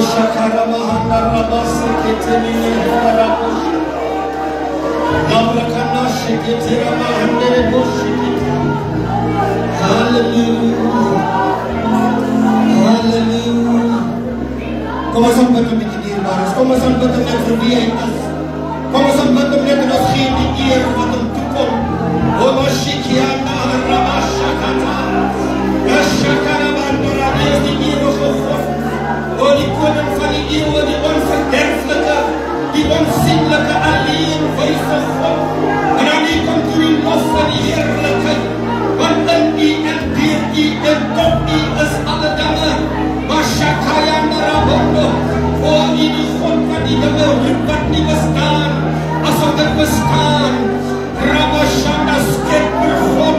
shakara mahanda rabasa keteni harabush. Labrakana sheketera mahandere boshikita. Hallelujah. Hallelujah. Kom ons aanbid hom met die dierbares. Kom ons aanbid hom net vir wie hy is. Kom ons aanbid hom net en ons gee die eer wat hom toekom. O Mashikiana Ramashakata. Ashakara Bandura, hy is die ewige God. O die koning van die eeuwe, die onverderflike, die onsienlijke, alleen wyse God. En aan die kom toe die lof van die heerlijkheid. Want in die en deur die en tot die is alle dinge. Mashakaya Narabondo. O die God van die dinge roep wat nie bestaan, asof dit bestaan. Rabashanda skepper God,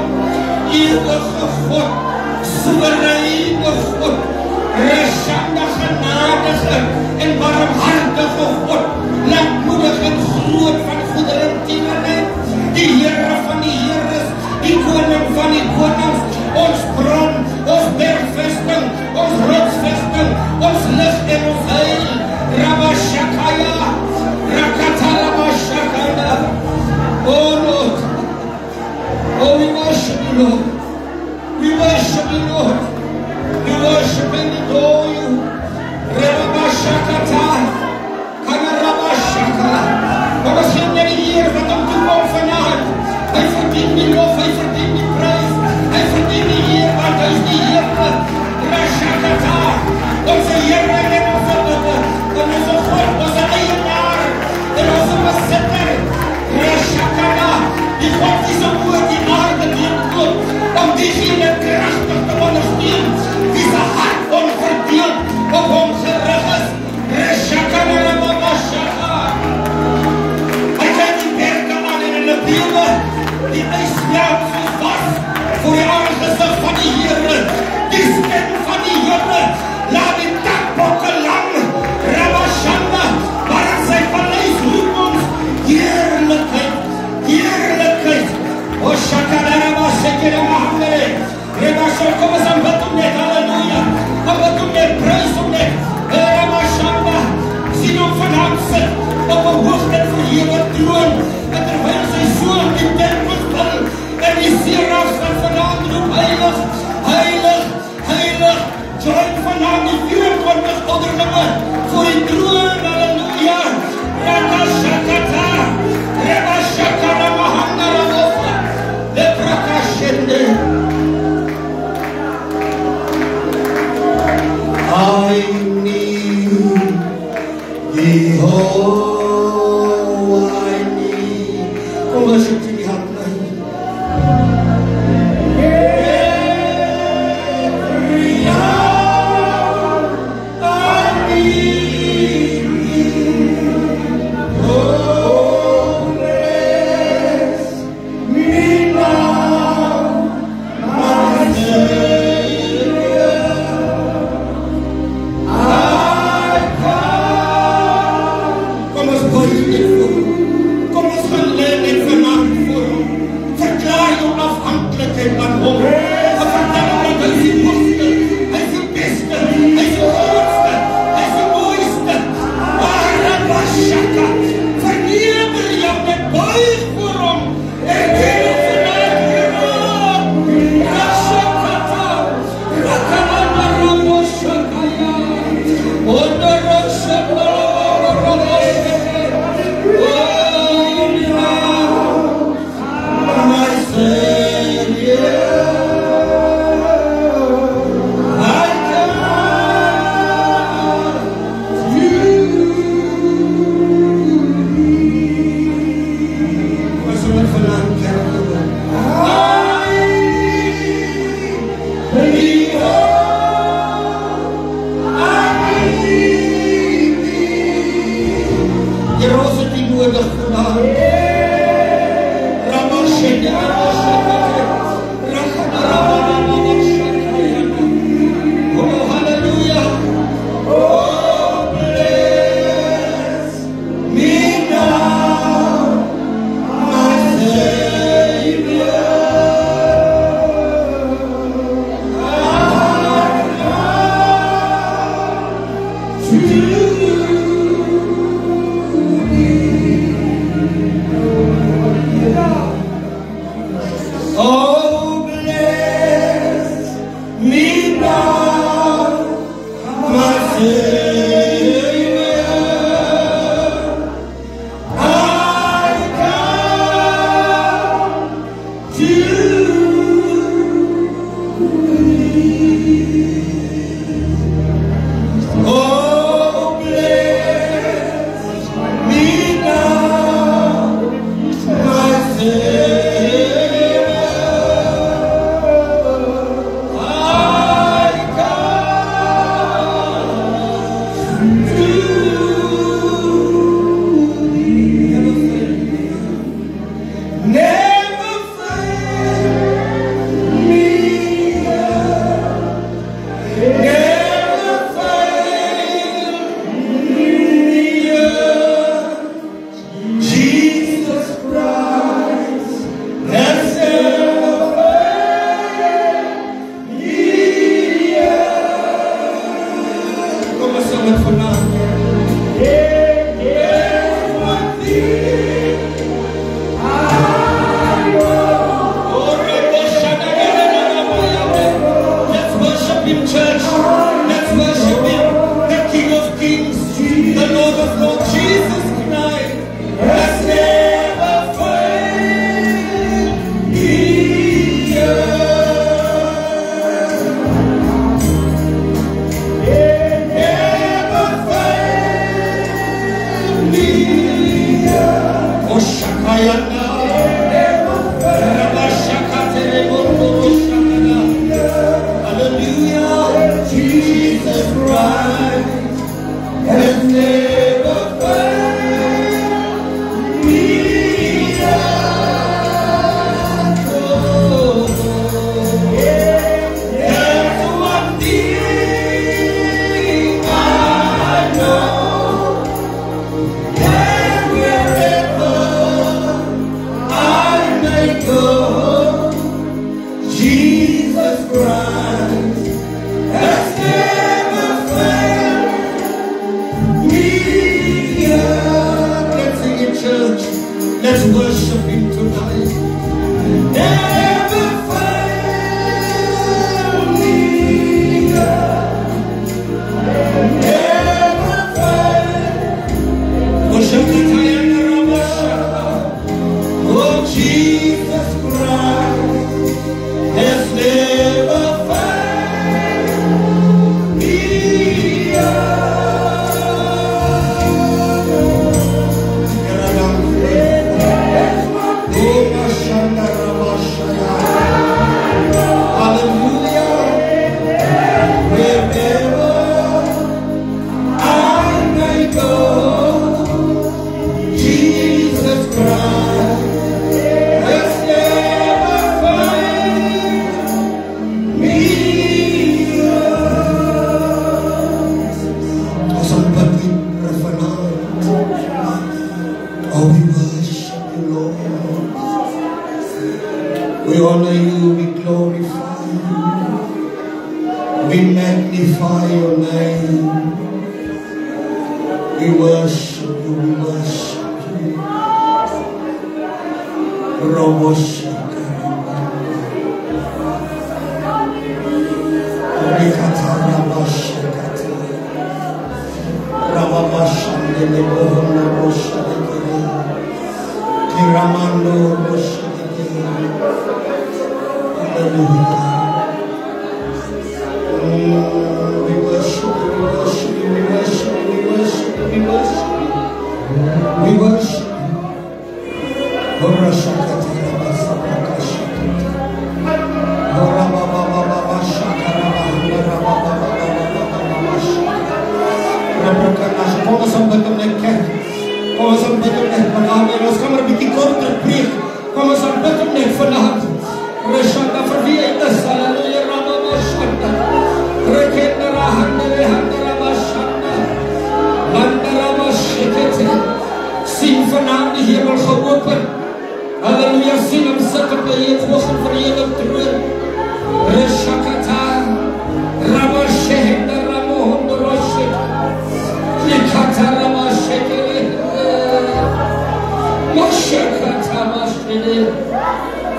ewige God, soereine God, Rashanda genadige en barmhartige God, lankmoedig en groot van goederentierenheid, die Here van die Heres, die koning van die konings, ons bron, ons bergvesting, ons rotsvesting, ons lig en ons heil. Rabashakaya, Rakatalabashakaya. Oh Lord, oh we worship you Lord, we worship you Lord, we worship and adore you. Rabashakata, Kanarabashaka. Kom ons gee net die Heer wat hom toekom vanavond. Hy verdien die lof, hy verdien die prys, hy verdien die Heer, want hy is die Heer. Rashakata, onze Heer en onze Lippe, en onze God, onze eienaar, en onze besitter. Rashakana, die God die so oor die aarde neemkoop, om diegene krachtig te ondersteun, die sy hart onverdeeld op hom gerig is. Rashakana Ramashaka. Hy kyk die berge aan en hulle bewe, die ys melt soos was, voor die aangesig van die Here, die stem van die Here, laat die takbokke lang, Ramashanda, waar in sy paleis roep ons, heerlijkheid, heerlijkheid. O Shakarama Sekirama Handere. Remasho, kom ons aanbid hom net, halleluja. Aanbid hom net, prys hom net. Ramashanda, sien hom vanavond sit op 'n hoogte verhewe troon. En terwyl sy soon die tempel vul, en die serafs van vanavond roep heilig, heilig, heilig. Join vanavond die 24 ouderlinge voor die troon, halleluja. Rakashakata, Remashakara Mahandara Mofa, Leprakashende. I need Yehovah, I need. Kom worship in die handlyn. Every hour I need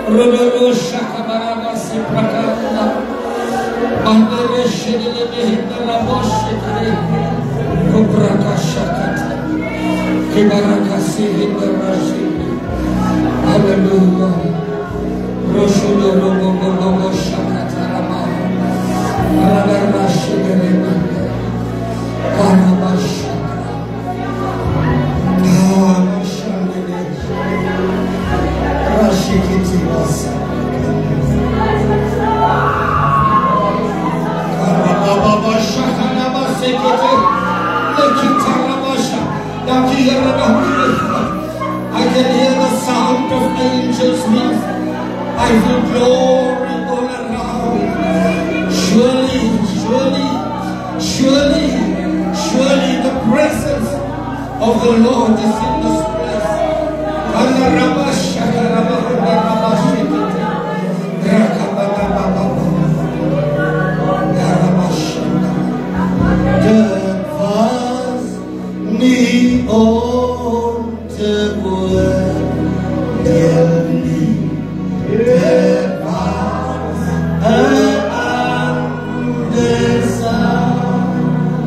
Rodo Shakabarabasi Prakanda Bandere I can hear the sound of angels wings. I feel glory all around. Surely, surely, surely, surely the presence of the Lord is in this place.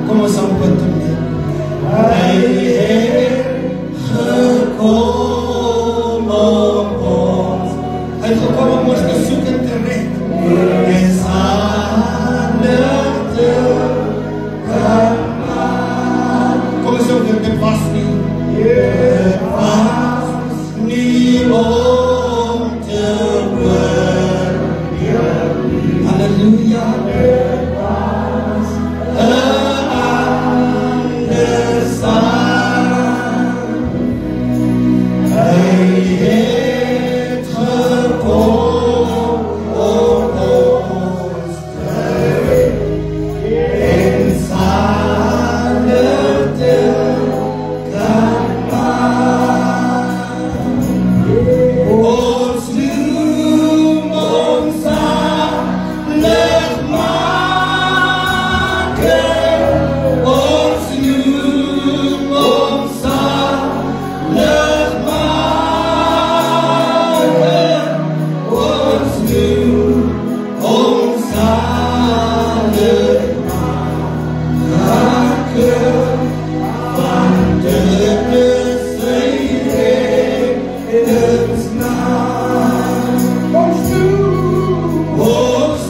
Como são quanto hij gekomen om ons bezoeken te redden. Kom eens over, dit was niet. Het was niet om te worden. Halleluja. Het was een ander staan. Hij heeft gekomen om ons te redden. En samen te kan maken. Ons noem ons zalig maken. Ons noem ons zalig maken. Ons noem ons zalig maken. Want het is zijn redensnaam. Ons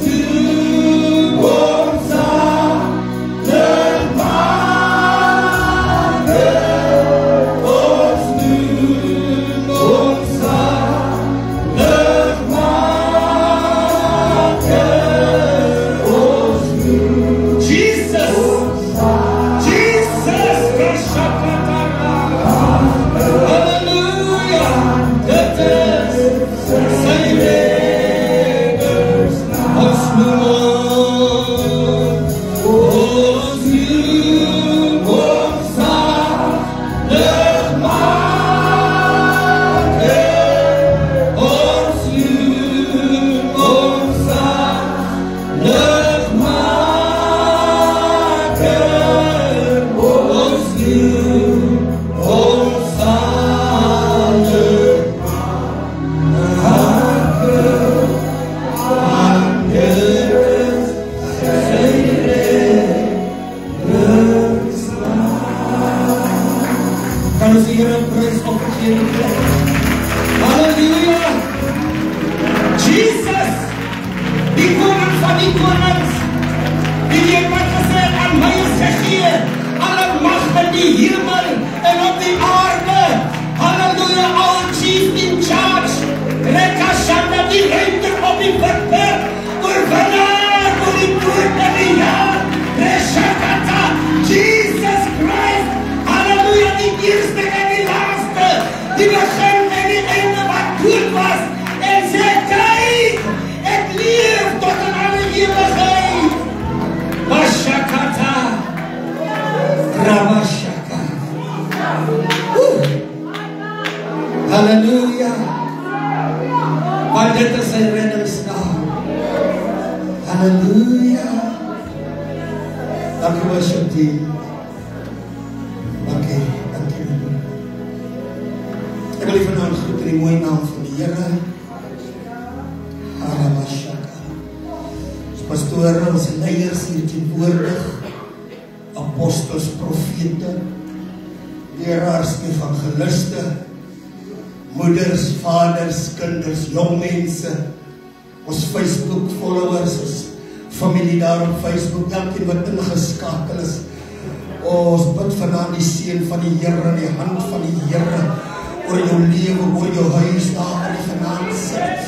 noem ons zalig maken. Ons noem ons zalig maken. Ons noem Jesus. Halleluja. Dit is zijn redensnaam. Ons noem ons zalig maken. Ons noem ons zalig maken. Ons noem ons zalig maken. Want dit is zijn redensnaam. Kan ons hier een prijs opgeven? Halleluja! Jesus, die koning van die konings, die heeft wat gezegd aan mij is gegeven, alle macht in die hemel en op die aarde. Halleluja, all chief in charge. Rekashanda, die ruimte op die verper, oorwinnaar voor die dood en die jaar. Reshakata, Jesus Christ. Halleluja, die eerste en die laatste, die begin en die einde wat dood was. En sê, kijk, ek leef tot in alle eeuwigheid. Washakata, Ramashaka. Halleluja. Want dit is sy reddingsnaam. Halleluja. Dankie worship team. Dankie, dankie. Ek wil vanaand groet in die mooie naam van die Here. Haramashaka. Ons pastoor, ons leiers hier teen verteenwoordig, apostels, profete, leraars, evangeliste, moeders, vaders, kinders, jong mense, ons Facebook followers, ons familie daar op Facebook, elkeen wat ingeskakel is. Ons bid vanaand die seën van die Here, die hand van die Here oor jou lewe, oor jou huis daar in die vanaand sit.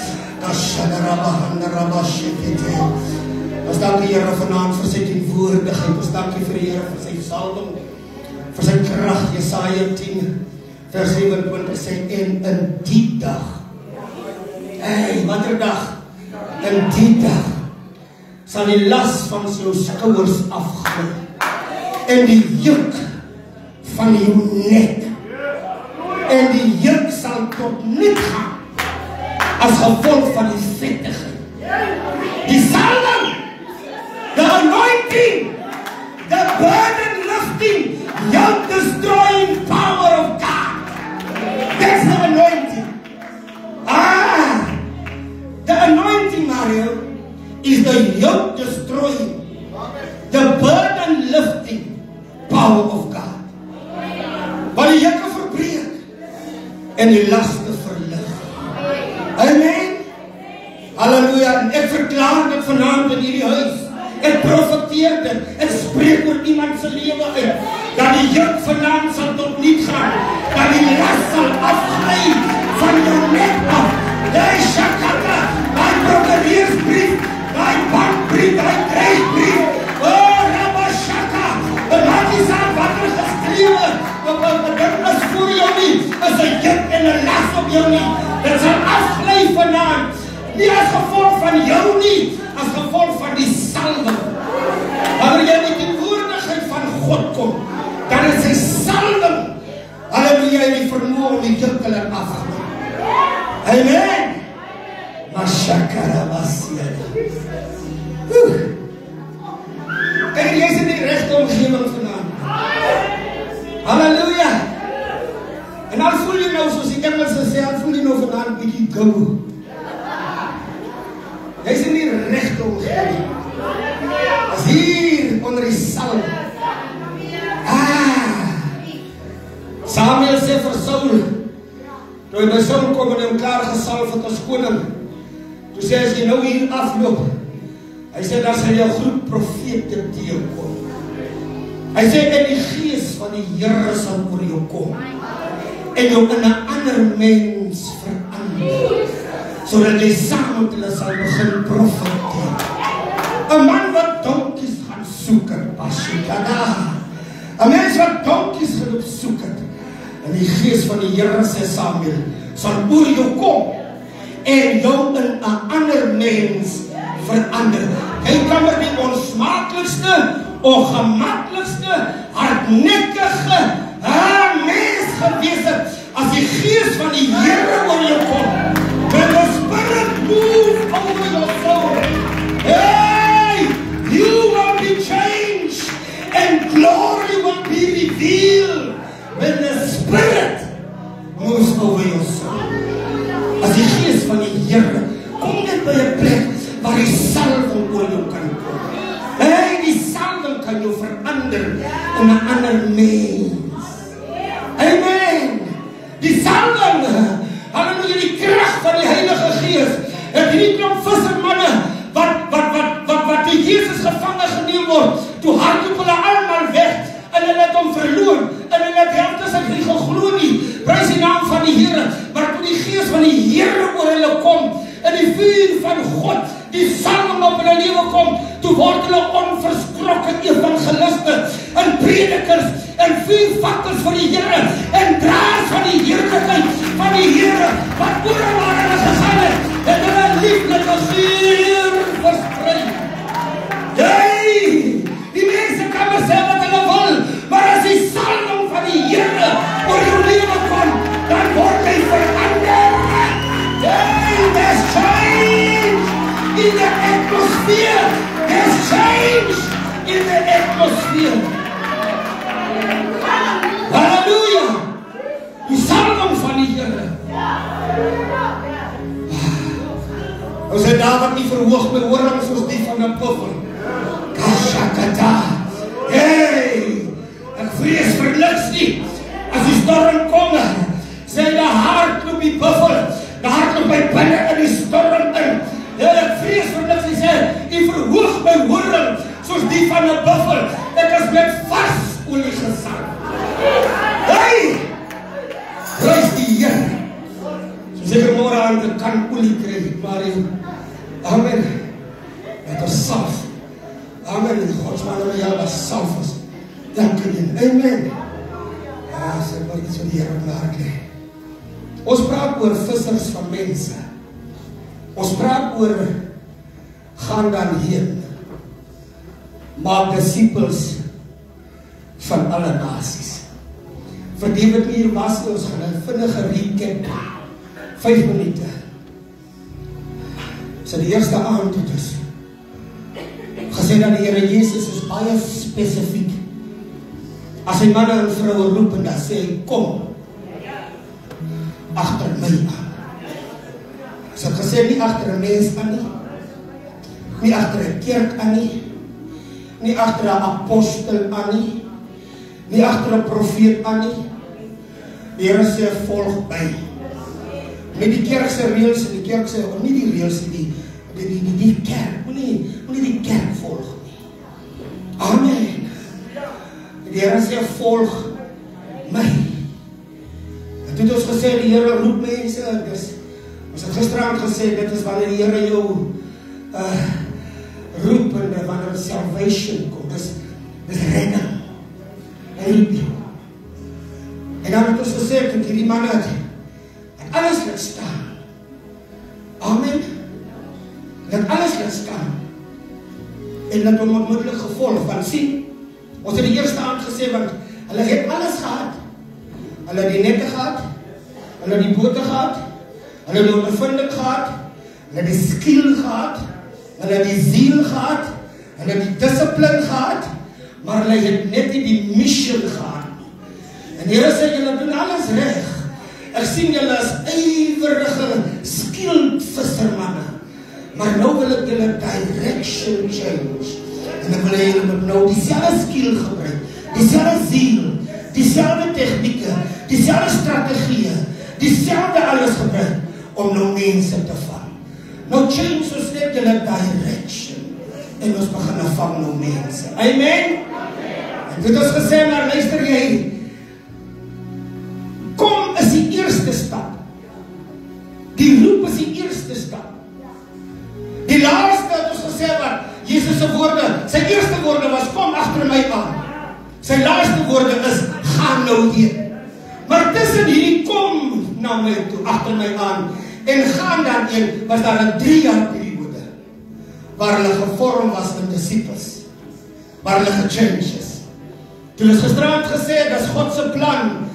Ons dank die Here vanaand vir sy teenwoordigheid. Ons dank vir die Here vir sy salwing, vir sy krag. Jesaja 10 vers 27 sê, en in die dag, watter dag? In die dag sal die las van jou skouers afgaan en die juk van jou nek, en die juk sal tot nik gaan as gevolg van die vettigheid. Die salwing, the anointing, the burden lifting, yoke destroying power of God. That's the anointing. The anointing, Mario, is the yoke destroying, the burden lifting power of God. Wat die jukke verbreek en die laste verlig. Amen. Halleluja. En ek verklaar dit vanaand in hierdie huis. Ek profeteer dit. Ek spreek oor iemand se lewe uit. Dat die juk vanaand sal tot niet gaan. Dat die las sal afgly van jou nek af. Die shakata, die prokureersbrief, die bankbrief, die krijgsbrief. Rabashaka. En wat is aan wat er geskrewe? Dit is voor jou nie. Is een juk en een las op jou nie. Dit sal afgly vanaand. Nie as gevolg van jou nie, as gevolg van die salwing. Wanneer jy met die woordigheid van God kom, dan is sy salwing, halleluja, die vermoë om die jukkelen af te neem. Amen. Mashakarabasia. Kijk, jy is in die rechte omgeving vanaand. Halleluja. En dan voel jy nou, soos die Engelse sê, dan voel jy nou vanaand bietjie gauw. Jy is in die rechte omgeving. As hier onder die salwing. Samuel sê vir Saul, toe hy by Saul kom en hom klaar gesalf het as koning, toe sê as jy nou hier afloop, hy sê daar sal jou groep profete tegenkom. Hy sê en die gees van die Here sal oor jou kom en jou in 'n ander mens verander, sodat jy saam met hulle sal begin profeteer. 'n man wat donkies gaan soek het, Bashikada. 'n mens wat donkies gaan soek het, en die gees van die Here sê Samuel, sal oor jou kom en jou in 'n ander mens verander. Jy kan maar die onsmaaklikste, ongemaklikste, hardnekkige mens gewees het, as die gees van die Here oor jou kom. When the Spirit moves over your soul, hey, you will be changed and glory will be revealed when the Spirit moves over your soul. As die gees van die Here kom net by 'n plek waar die salwing oor jou kan kom. Hey, die salwing kan jou verander in 'n ander mens. Amen. Die salwing, halleluja, die krag van die Heilige Gees. Het hierdie klomp vissermanne wat die Jesus gevange geneem word, toe hardloop hulle almal weg en hulle het hom verloor en hulle het helftes ek nie geglo nie. Prys die naam van die Here. Maar toe die Gees van die Here oor hulle kom en die vuur van God, die salwing op hulle lewe kom, toe word hulle onverskrokke evangeliste en predikers en vuurvakkels vir die Here en draers van die heerlikheid van die Here wat oral waar hulle gegaan het en hulle lieflike vuur versprei. Die mense kan maar sê wat hulle wil, maar as die salwing van die Here oor jou lewe kom, dan word jy verander. There's change in the atmosphere. There's change in the atmosphere. Halleluja. Die salwing van die Here. Ons het Dawid nie verhoog met horings soos die van 'n buffel. Kashakata. met vars olie gesalf. Hey! Prys die Here. So seker môre aan kan olie kry, maar amen. Met 'n salf. Amen. Die Godsman met jou was salf is. Dankie Here. Amen. Ja, sê maar iets wat die Here op my hart lê. Ons praat oor vissers van mense. Ons praat oor gaan dan heen. Maak disciples van alle nasies. Vir die wat hier was, ons gaan 'n vinnige recap. 5 minute. So die eerste aand het ons gesê dat die Here Jesus is baie spesifiek. As hy manne en vroue roep en dan sê hy, kom agter my aan. So het gesê nie agter 'n mens aan nie agter 'n kerk aan nie agter 'n apostel aan nie agter 'n profeet aan nie. Die Here sê volg my. Met die kerk se reëls en die kerk sê nie die reëls die kerk, moenie die kerk volg nie. Amen. Die Here sê volg my. En toe het ons gesê die Here roep mense, ons het gisteraan gesê dit is wanneer die Here jou roep en wanneer salvation kom, dis redding. Hy roep jou. En dan het ons gesê dat hierdie man het alles laat staan. Amen. Dat alles laat staan. En dat hom onmiddellik gevolg. Want sien, ons het die eerste aand gesê, want hulle het alles gehad. Hulle het die nette gehad, hulle het die bote gehad, hulle het die ondervinding gehad, hulle het die skill gehad, hulle het die ziel gehad, hulle het die discipline gehad, maar hulle het net nie die mission gehad. En die Here sê, julle doen alles reg. Ek sien julle as ywerige, skilled vissermanne. Maar nou wil ek julle direction change. En ek wil julle moet nou dieselfde skill gebruik, dieselfde ziel, dieselfde tegnieke, dieselfde strategieë, dieselfde alles gebruik, om nou mense te vang. Nou change ons net julle direction. En ons begin vang nou mense. Amen? En dit is gesê, maar luister jy, kom is die eerste stap. Die roep is die eerste stap. Die laaste het ons gesê wat Jesus se woorde, sy eerste woorde was kom agter my aan. Sy laaste woorde is gaan nou heen. Maar tussen hierdie kom na my toe, agter my aan en gaan dan heen, was daar 'n 3 jaar periode waar hulle gevorm was in disciples, waar hulle gechange is. Toe is gisterand gesê, dis God se plan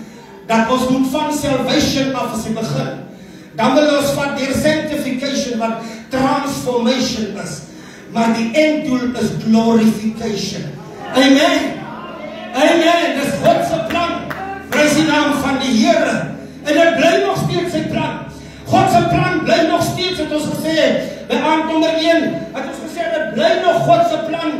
dat ons moet van salvation af as hy begin. Dan wil ons van deur sanctification wat transformation is. Maar die einddoel is glorification. Amen. Amen. Dis God se plan. Prys die naam van die Here. En dit bly nog steeds sy plan. God se plan bly nog steeds, het ons gesê, by aand nommer 1, het ons gesê, dit bly nog God se plan,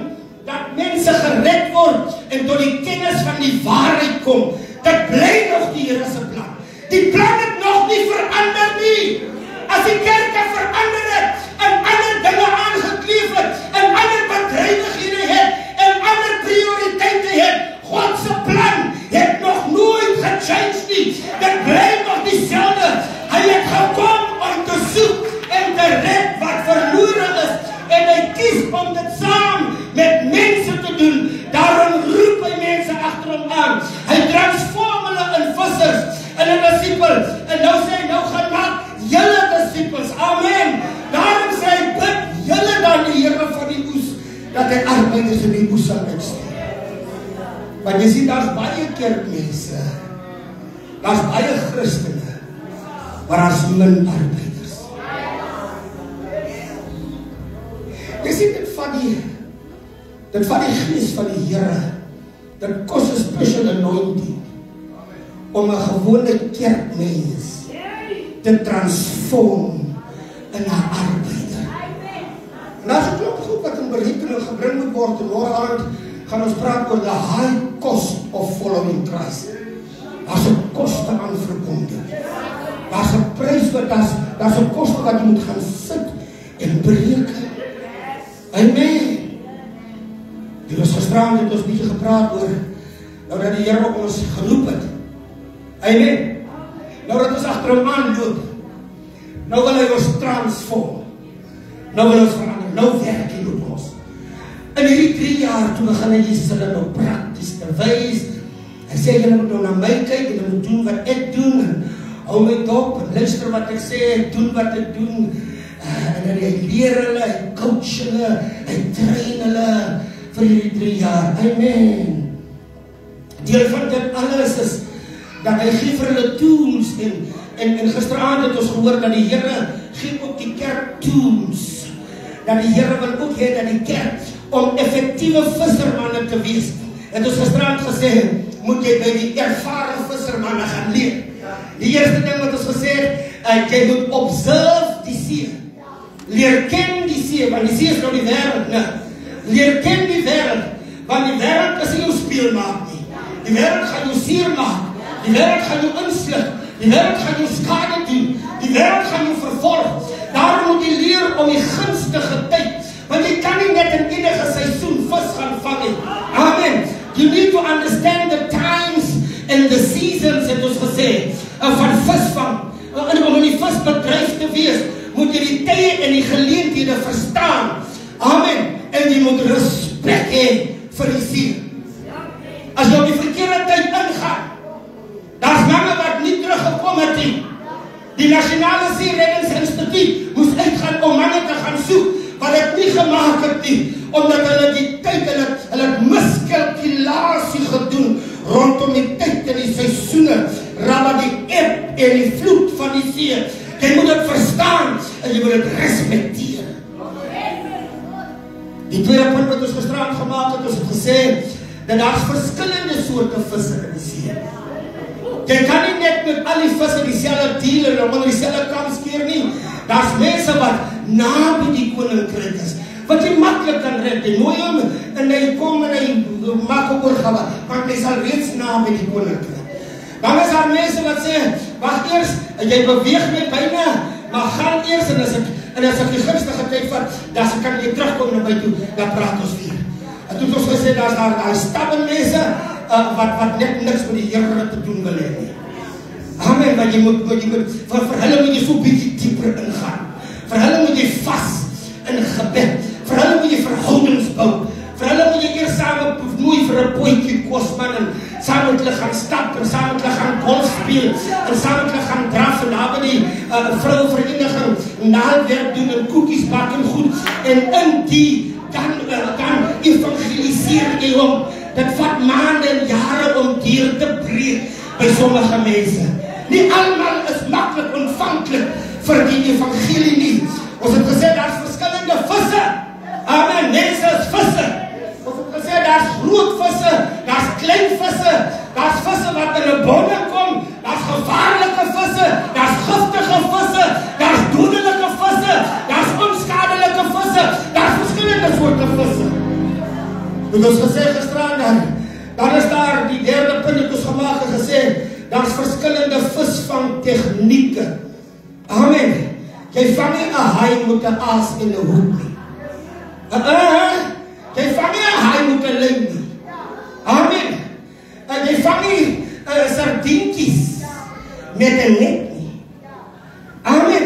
dat mense gered word, en tot die kennis van die waarheid kom. Dit bly nog die Here se plan. Die plan het nog nie verander nie. As die kerke verander het, en ander dinge aangekleef het, en ander bedrywighede het, en ander prioriteite het, God se plan het nog nooit gechange nie. Dit bly nog dieselfde. Hy het gekom om te soek en te red wat verlore is, en hy kies om dit saam met mense te doen. Daarom roep hy mense agter hom aan. Hy transform hulle in vissers, in 'n disipel. En nou sê hy, nou gaan maak julle disipels. Amen. Daarom sê hy, bid julle dan die Here van die oes, dat hy arbeiders in die oes sal uitstuur. Want jy sien, daar's baie kerkmense, daar's baie Christene, maar daar's min arbeiders. Jy sien, dit van die gees van die Here, dit kos 'n special anointing om 'n gewone kerkmens te transform in 'n arbeider. En daar's 'n klop goed wat in berekening gebring moet word. En môre aand gaan ons praat oor the high cost of following Christ. Daar's 'n koste aan verbonden. Daar's 'n prys wat daar's 'n koste wat jy moet gaan sit en bereken. Amen. Die is gisterand het ons bietjie gepraat oor nou dat die Here ons geroep het. Amen. Nou dat ons agter hom aanloop. Nou wil hy ons transform. Nou wil ons verander. Nou werk hy met ons. In hierdie 3 jaar toe begin hy Jesus hulle nou prakties te wys. Hy sê julle moet nou na my kyk, julle moet doen wat ek doen en hou my dop en luister wat ek sê, doen wat ek doen. En dan hy leer hulle, hy coach hulle, hy train hulle vir hierdie 3 jaar. Amen. Deel van dit alles is dat hy gee vir hulle tools en gisteraan het ons gehoor dat die Here gee ook die kerk tools. Dat die Here wil ook hê dat die kerk om effektiewe vissermanne te wees. En ons gisteraan gesê, moet jy by die ervare vissermanne gaan leer. Die eerste ding wat ons gesê het, jy moet observe die see. Leer ken die see, want die see is nou die wêreld, né? Leer ken die wêreld, want die wêreld is nie jou speelmaat nie. Die wêreld gaan jou seer maak. Die wêreld gaan jou inslig. Die wêreld gaan jou skade doen. Die wêreld gaan jou vervolg. Daarom moet jy leer om die gunstige tyd, want jy kan nie net in enige seisoen vis gaan vang nie. Amen. You need to understand the times and the seasons, het ons gesê, van visvang. En om in die visbedryf te wees, moet jy die tye en die geleenthede verstaan. Amen. En jy moet respek hê vir die see. As jy op die verkeerde tyd ingaan, daar's manne wat nie teruggekom het nie. Die Nasionale See Reddingsinstituut moes uitgaan om manne te gaan soek, wat het nie gemaak het nie, omdat hulle die tyd, hulle het miskalkulasie gedoen, rondom die tyd en die seisoene, rabat die eb en die vloed van die see. Jy moet het verstaan, en jy moet het respekteer. Die tweede punt wat ons gisteraan gemaak het, ons het gesê, dat daar verskillende soorte visse in die see. Jy kan nie net met al die visse dieselfde deal en onder dieselfde kam skeer nie. Daar's mense wat naby die koninkryk is, wat jy maklik kan red. Jy nooi hom en hy kom en hy maak 'n oorgawe, want hy sal reeds naby die koninkryk. Dan is daar mense wat sê, wag eers, jy beweeg my byna, maar gaan eers en as ek die gunstige tyd vat, dan kan jy terugkom na my toe, dan praat ons weer. En toe het ons gesê, daar's daar stapel mense, wat net niks met die Here te doen wil hê nie. Amen, want jy moet vir hulle moet jy so bietjie dieper ingaan. Vir hulle moet jy vas in gebed. Vir hulle moet jy verhoudings bou. Vir hulle moet jy eers saam mooi vir 'n potjie kos man en saam met hulle gaan stap en saam met hulle gaan golf speel en saam met hulle gaan draf en daar by die vrouevereniging naaldwerk doen en koekies bak en goed. En in die dan evangeliseer jy hom. Dit vat maande en jare om deur te breek by sommige mense. Nie almal is maklik ontvanklik vir die evangelie nie. Ons het gesê daar's verskillende visse. Amen, mense is visse. Ons het gesê daar's groot visse, daar's klein visse, daar's visse wat in 'n bonde kom, daar's gevaarlike visse, daar's giftige visse, daar's dodelike visse, daar's onskadelike visse, daar's verskillende soorte visse. Dit is gesê gisteraan dan is daar die derde punt het ons gemaak en gesê, daar's verskillende visvang tegnieke. Amen. Jy vang nie 'n haai met 'n aas en 'n hoek nie. Jy vang nie 'n haai met 'n lyn nie. Amen. En jy vang nie sardientjies met 'n net nie. Amen.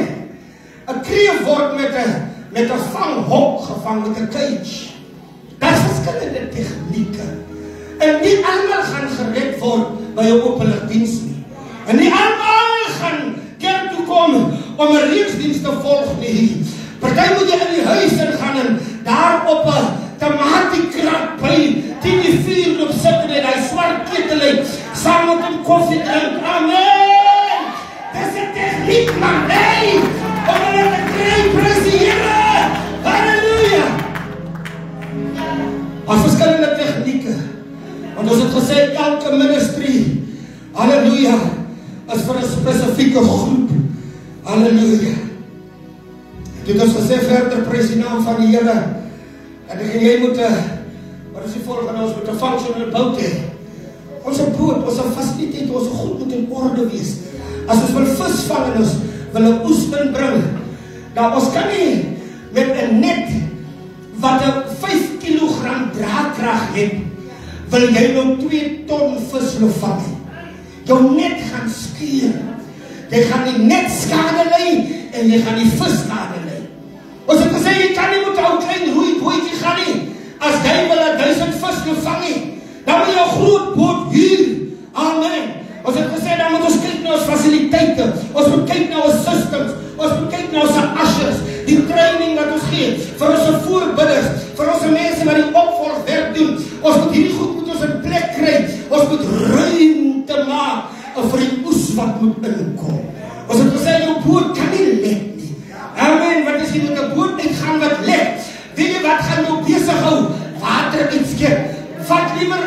'n Kreef word met 'n vanghok gevang, met 'n cage. Daar's verskillende tegnieke. En nie almal gaan gered word by 'n openlik diens nie. En nie almal gaan kerk toe kom om 'n reeksdiens te volg nie. Party moet jy in die huis ingaan en daar op 'n tomatiekrak by 10:04 op sit en hy swart ketel saam met 'n koffie drink. Amen. Dis 'n tegniek man. Hey! Om hulle te kry, prys die Here. Halleluja. As verskillende tegnieke. Want ons het gesê elke ministry, halleluja, is vir 'n spesifieke groep. Halleluja. Dit is gesê verder, prys die naam van die Here. En jy moet, wat is die volgende, ons moet 'n functional boot hê. Ons boot, ons fasiliteit, ons goed moet in orde wees. As ons wil vis vang en ons wil 'n oes inbring, dan ons kan nie met 'n net wat 'n 5 kilogram draak krag het, wil jy nou 2 ton vis nou vang. Jou net gaan skeur. Jy gaan die net skade lei en jy gaan die vis skade lei. Ons het gesê jy kan nie met 'n ou klein roeibootjie gaan nie. As jy wil 1000 vis nou vang nie, dan moet jy 'n groot boot huur. Amen. Ons het gesê dan moet ons kyk na ons fasiliteite. Ons moet kyk na ons systems. Ons moet kyk na ons ushers, die training wat ons gee vir ons voorbidders, vir ons mense wat die opvolgwerk doen. Ons moet hierdie goed moet ons in plek kry. Ons moet ruimte maak vir die oes wat moet inkom. Ons het gesê jou boot kan nie lek nie. Amen. Wat is jy met 'n boot uitgaan wat lek? Weet jy wat gaan jou besig hou? Water uitskep. Vat liever 'n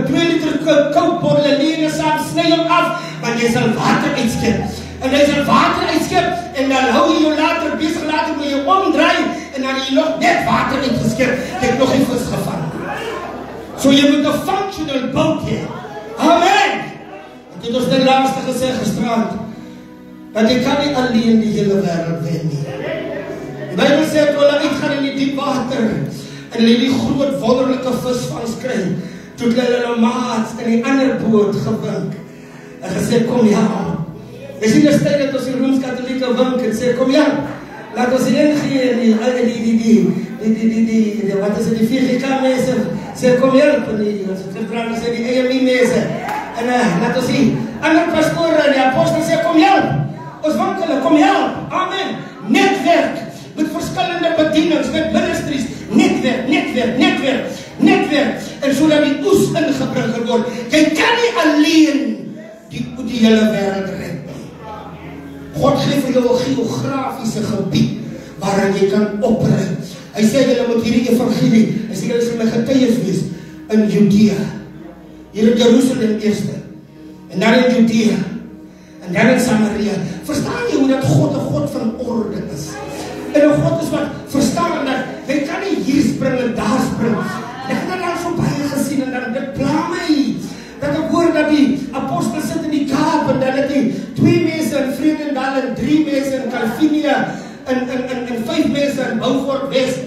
2 liter koud bottel leene saam, sny hom af, want jy sal water uitskep. En jy sal water uitskep en dan hou jy jou later besig later moet jy omdraai en dan jy nog net water uitgeskep. Jy het nog nie vis gevang. So jy moet 'n functional boat hê. Amen. Ek het ons net laaste gesê gisterand dat jy kan nie alleen die hele wêreld wen nie. Die Bybel sê toe hulle uitgaan in die diep water en hulle die groot wonderlike visvangs kry, toe hulle hulle maats in die ander boot gewink en gesê kom ja. Jy sien die tyd dat ons die Rooms-Katholieke wink en sê kom ja, laat ons ingee in die wat is die VGK mense sê kom help en die Christen sê die AME mense en laat ons die ander pastore en die apostel sê kom help. Ons wink hulle kom help. Amen. Netwerk met verskillende bedienings, met ministries, netwerk, en sodat die oes ingebring word. Jy kan nie alleen die hele wêreld red nie. God gee vir jou 'n geografiese gebied waarin jy kan oprig. Hy sê julle moet hierdie evangelie, hy sê julle sal my getuies wees in Judea, hier in Jerusalem eerste, en dan in Judea, en dan in Samaria. Verstaan jy hoe dat God 'n God van orde is? En 'n God is wat verstaan dat jy kan nie hier spring en daar spring. Ek het al so baie gesien en dan dit pla my. Dat ek hoor dat die apostel sit in die Kaap en dan het hy 2 mense in Vredendal en 3 mense in Calvinia en 5 mense in Beaufort West.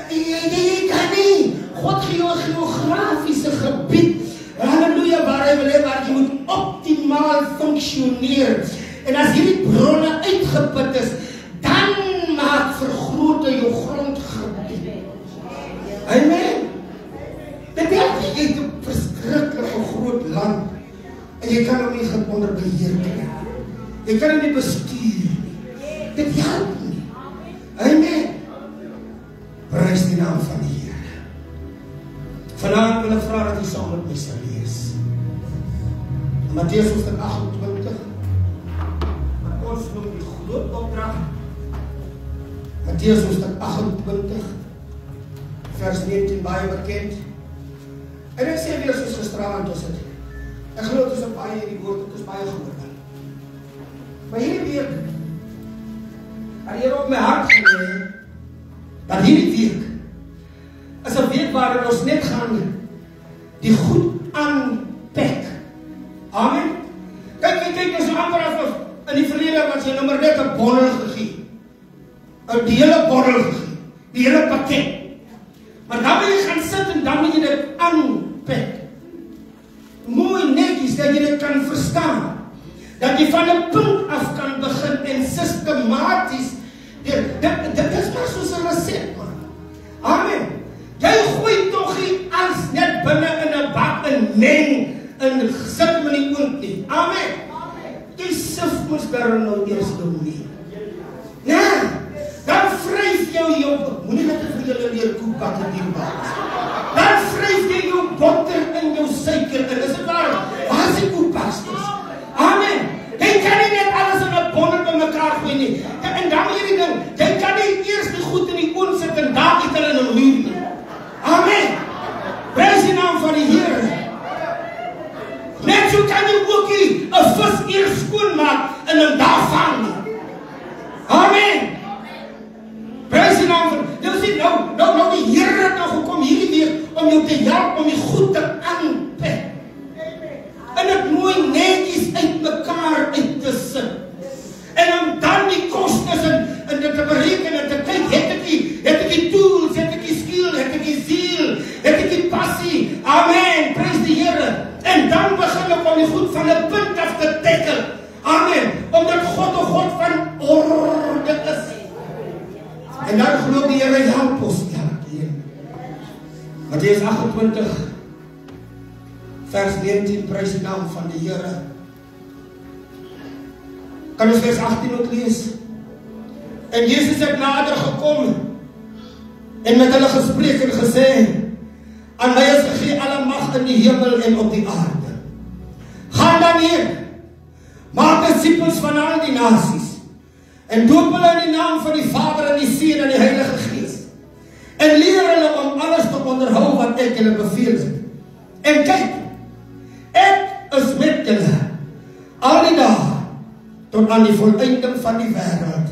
Jy kan nie. God gee jou 'n geografiese gebied. Halleluja, waar hy wil hê waar jy moet optimaal funksioneer. En as hierdie bronne uitgeput is, dan maak vergroot jou grondgebied. Amen. Dit is 'n verskriklike groot land en jy kan hom nie onder beheer kry. Jy kan hom nie bestuur nie. Dit help nie. Amen. Prys die naam van die Here. Vanaand wil ek vra dat jy saam met my sal lees. Matteus hoofstuk 28. Ons noem die groot opdrag. Matteus hoofstuk 28 vers 19 baie bekend. En ek sê weer soos gisterand ons het. Ek glo dit is op baie hierdie woord, dit is baie gehoor. Maar hierdie week het die Here op my hart gelê dat hierdie week is 'n week waarin ons net gaan die goed aanpak. Amen. Kyk, ons amper af in die verlede wat jy nou maar net 'n bondel gegee. Die hele bondel gegee. Die hele pakket. Maar dan wil jy gaan sit en dan moet jy dit aanpak. Mooi netjies dat jy dit kan verstaan. Dat jy van 'n punt af kan begin en sistematies. Dit is maar soos 'n resep, man. Amen. Jy gooi tog nie alles net binne in 'n bak en meng en sit met die oond nie. Amen. Jy sif mos daar nou eers doen nie. Ja. Dan vryf jou moenie net vir julle leer koek bak en die bak. Dan vryf jy jou botter in jou suiker en is dit waar? Waar is die koekpasters? Amen. Jy kan nie net alles in 'n bondel bymekaar gooi nie. En dan moet jy die ding, jy kan nie eers die goed in die oond sit en daar uit hulle in 'n muur nie. Amen. Prys die naam van die Here. Net so kan jy ook nie 'n vis eers skoonmaak en hom daar vang nie. Amen. Prys die naam van, jy sien nou die Here het nou gekom hierdie week om jou te help om die goed te aanpak. En dit mooi netjies uit mekaar uit te sit. En om dan die kostes en dit te bereken en te kyk, het ek die tools, het ek die skill, het ek die ziel, het ek die pas Matteus 28 vers 19, prys die naam van die Here. Kan ons vers 18 ook lees? En Jesus het nader gekom en met hulle gespreek en gesê, aan my is gegee alle mag in die hemel en op die aarde. Gaan dan hier, maak disippels van al die nasies, en doop hulle in die naam van die Vader en die Seun en die Heilige Gees, en leer hulle om alles te onderhou wat ek julle beveel het. En kyk, ek is met julle al die dae tot aan die volëinding van die wêreld.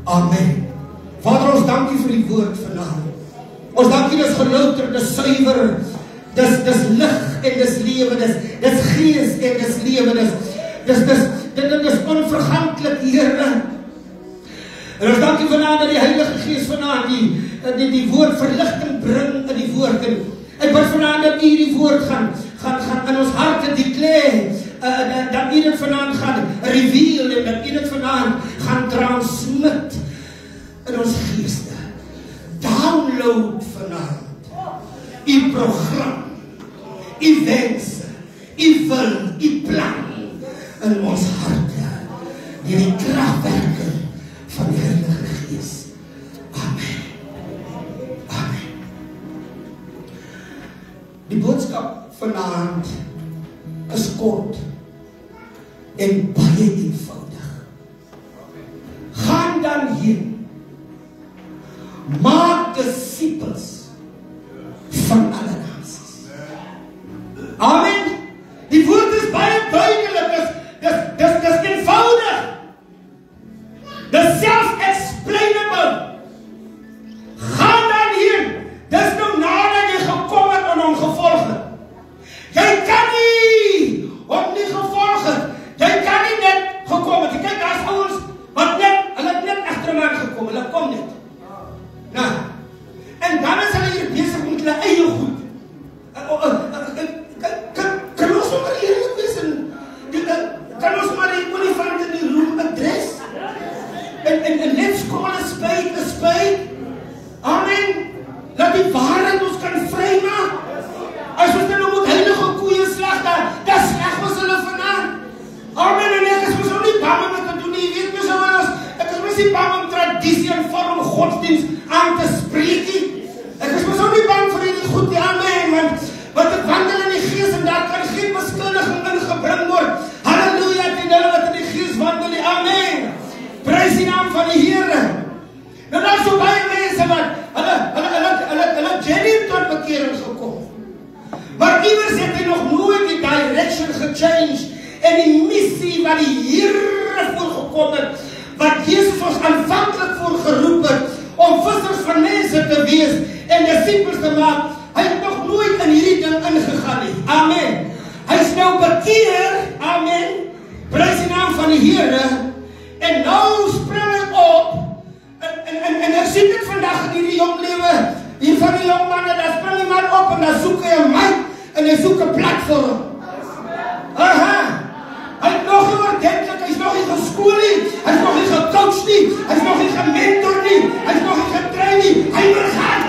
Amen. Vader, ons dankie vir die woord vanavond. Ons dankie, dis gelouter, dis suiwer, dis lig en dis lewe, dis gees en dis lewe, dis onverganklik, Here. En ons dankie vanavond dat die Heilige Gees vanavond die woord verligting bring in die woord. En wat vanavond dat U die woord gaan in ons harte declare, dat U dit vanavond gaan reveal en dat U dit vanavond gaan transmit in ons geeste. Download vanavond U program, U wense, U wil, U plan in ons harte, deur die kragwerke van die Heilige Gees. Amen. Amen. Die boodskap vanavond is kort en baie eenvoudig. Gaan dan heen, maak disippels van alle nasies. Amen. Die woord is baie duidelik, dis eenvoudig. Dis self-explainable. Gaan dan heen, dis nou nadat jy gekom het en hom gevolg het. Jy kan nie hom nie gevolg het. Jy kan nie net gekom het. Kyk, daar is ouens wat hulle het net agter 'n man gekom, hulle kom net. Nou, en dan is hulle hier besig met hulle eie goed. Kan ons maar hier wees kan ons maar die olifant in die room adres? En let's call a spade. Amen. Laat die waarheid ons kan vrymaak. As ons nou moet heilige koeie slag, dan slag ons hulle vanaan. Amen. En ek is mos nie bang om te doen nie. Jy weet mos ons, ek is mos nie bang om tradisie en vorm godsdienst aan te spreek nie. Ek is mos nie bang vir die goed nie. Amen. Want ek wandel in die gees en daar kan geen beskuldiging ingebring word. Halleluja, die hulle wat in die gees wandel nie. Amen. Prys die naam van die Here. Nou daar is so baie mense wat hulle genuine tot bekering gekom. Maar iewers het hy nog nooit die direction gechange en die missie wat die Here voorgekom het, wat Jesus ons aanvanklik voor geroep het, om vissers van mense te wees en disippels te maak, hy het nog nooit in hierdie ding ingegaan nie. Amen. Hy is nou bekeer. Amen. Prys die naam van die Here. En nou spring ek op, en ek sien dit vandag in hierdie jong lewe, hier van die jong manne, daar spring die man op, en dan soek hy 'n mic, en hy soek 'n platform. Aha, hy het nog nie ordentlik, hy is nog nie geskool nie, hy is nog nie gecoach nie, hy is nog nie gementor nie, hy is nog nie getrain nie, hy wil gaan,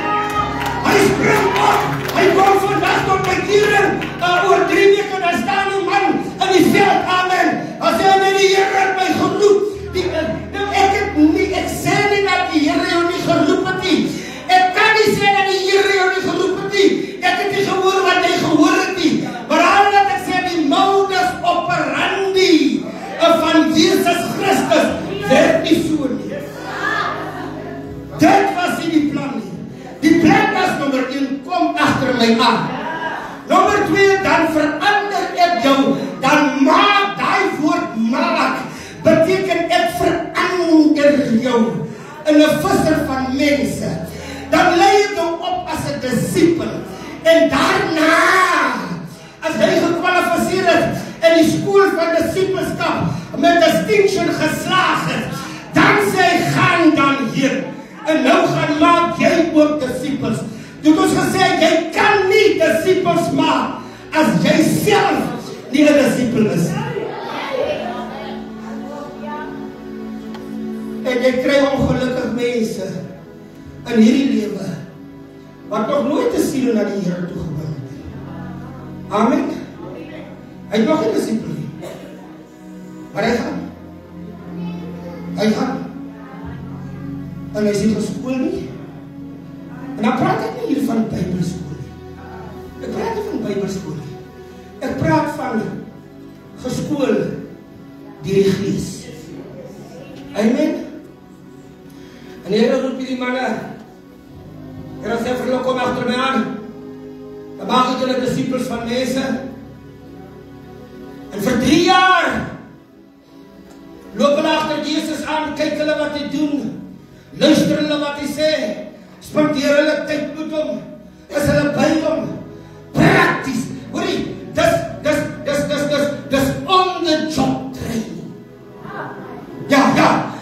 hy spring op, hy kom vandag tot bekering, oor 3 weke, daar staan die man in die veld, amen, as hy met die Here het my geroep. Ek sê nie dat die Here jou nie geroep het nie. Ek kan nie sê dat die Here jou nie geroep het nie. Ek het nie gehoor wat jy gehoor het nie. Maar omdat ek sê die modus operandi van Jesus Christus werk nie so nie. Dit was nie die plan nie. Die plan was nommer 1, kom agter my aan. Nommer 2, dan verander ek jou. Dan maak die woord maak. Beteken ek verander jou in 'n visser van mense. Dan lei jy jou op as 'n disipel. En daarna, as jy gekwalifiseer het in die skool van disipelskap met distinction geslaag het, dan sê hy, gaan dan hier. En nou gaan maak jy ook disipels. Toe ons gesê, jy kan nie disipels maak as jy self nie 'n disipel is. En jy kry ongelukkig mense in hierdie lewe wat nog nooit 'n siel na die Here toe gebring het. Amen. Hy het nog nie disipel nie. Maar hy gaan. En hy is nie geskool nie. En dan praat ek nie hier van Bybelskool nie. Ek praat nie van Bybelskool nie. Ek praat van geskool deur die Gees. Amen. En die Here roep hierdie manne. Here sê vir hulle, kom agter my aan. Dan maak ek julle disipels van mense. En vir 3 jaar loop hulle agter Jesus aan, kyk hulle wat hy doen, luister hulle wat hy sê, spandeer hulle tyd met hom, is hulle by hom, prakties, hoorie, dis on the job training. Ja,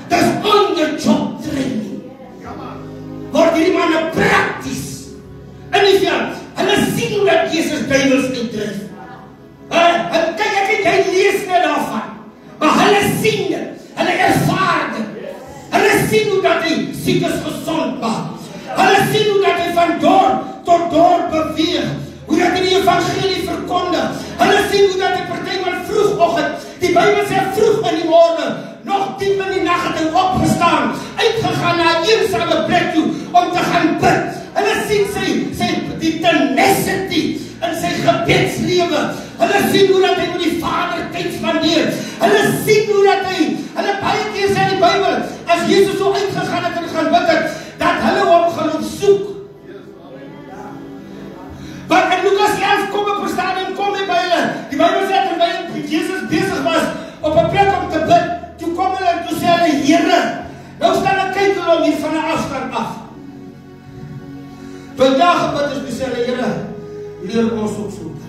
dis on the job training. Word hierdie manne prakties, in die veld, hulle sien hoe dat Jesus duivels uitdryf. Kyk, hy lees nie daarvan, maar hulle sien dit, hulle ervaar dit, hulle sien hoe dat hy siekes gesond maak, hulle sien hoe dat hy van dorp tot dorp beweeg, hoe dat hy die evangelie verkondig, hulle sien hoe dat hy partymal vroegoggend, die Bybel sê vroeg in die môre, nog 10 in die nag het hy opgestaan, uitgegaan na 'n eensame plek toe, om te gaan bid, hulle sien sy die tenacity in sy gebedslewe, hulle sien hoe dat hy met die Vader tyd spandeer, hulle sien hoe dat hulle baie keer sê in die Bybel, as Jesus so uitgegaan het en gaan bid het, dat hulle hom gaan opsoek. Want in Lukas 11 kom op verstaan en kom hy by hulle, die Bybel sê terwyl Jesus besig was op 'n plek om te bid, toe kom hulle en toe sê hulle, Here, nou staan ek kyk hulle om hier van 'n afstand af. Toe daar gebid is, toe sê hulle, Here, leer ons ook so bid.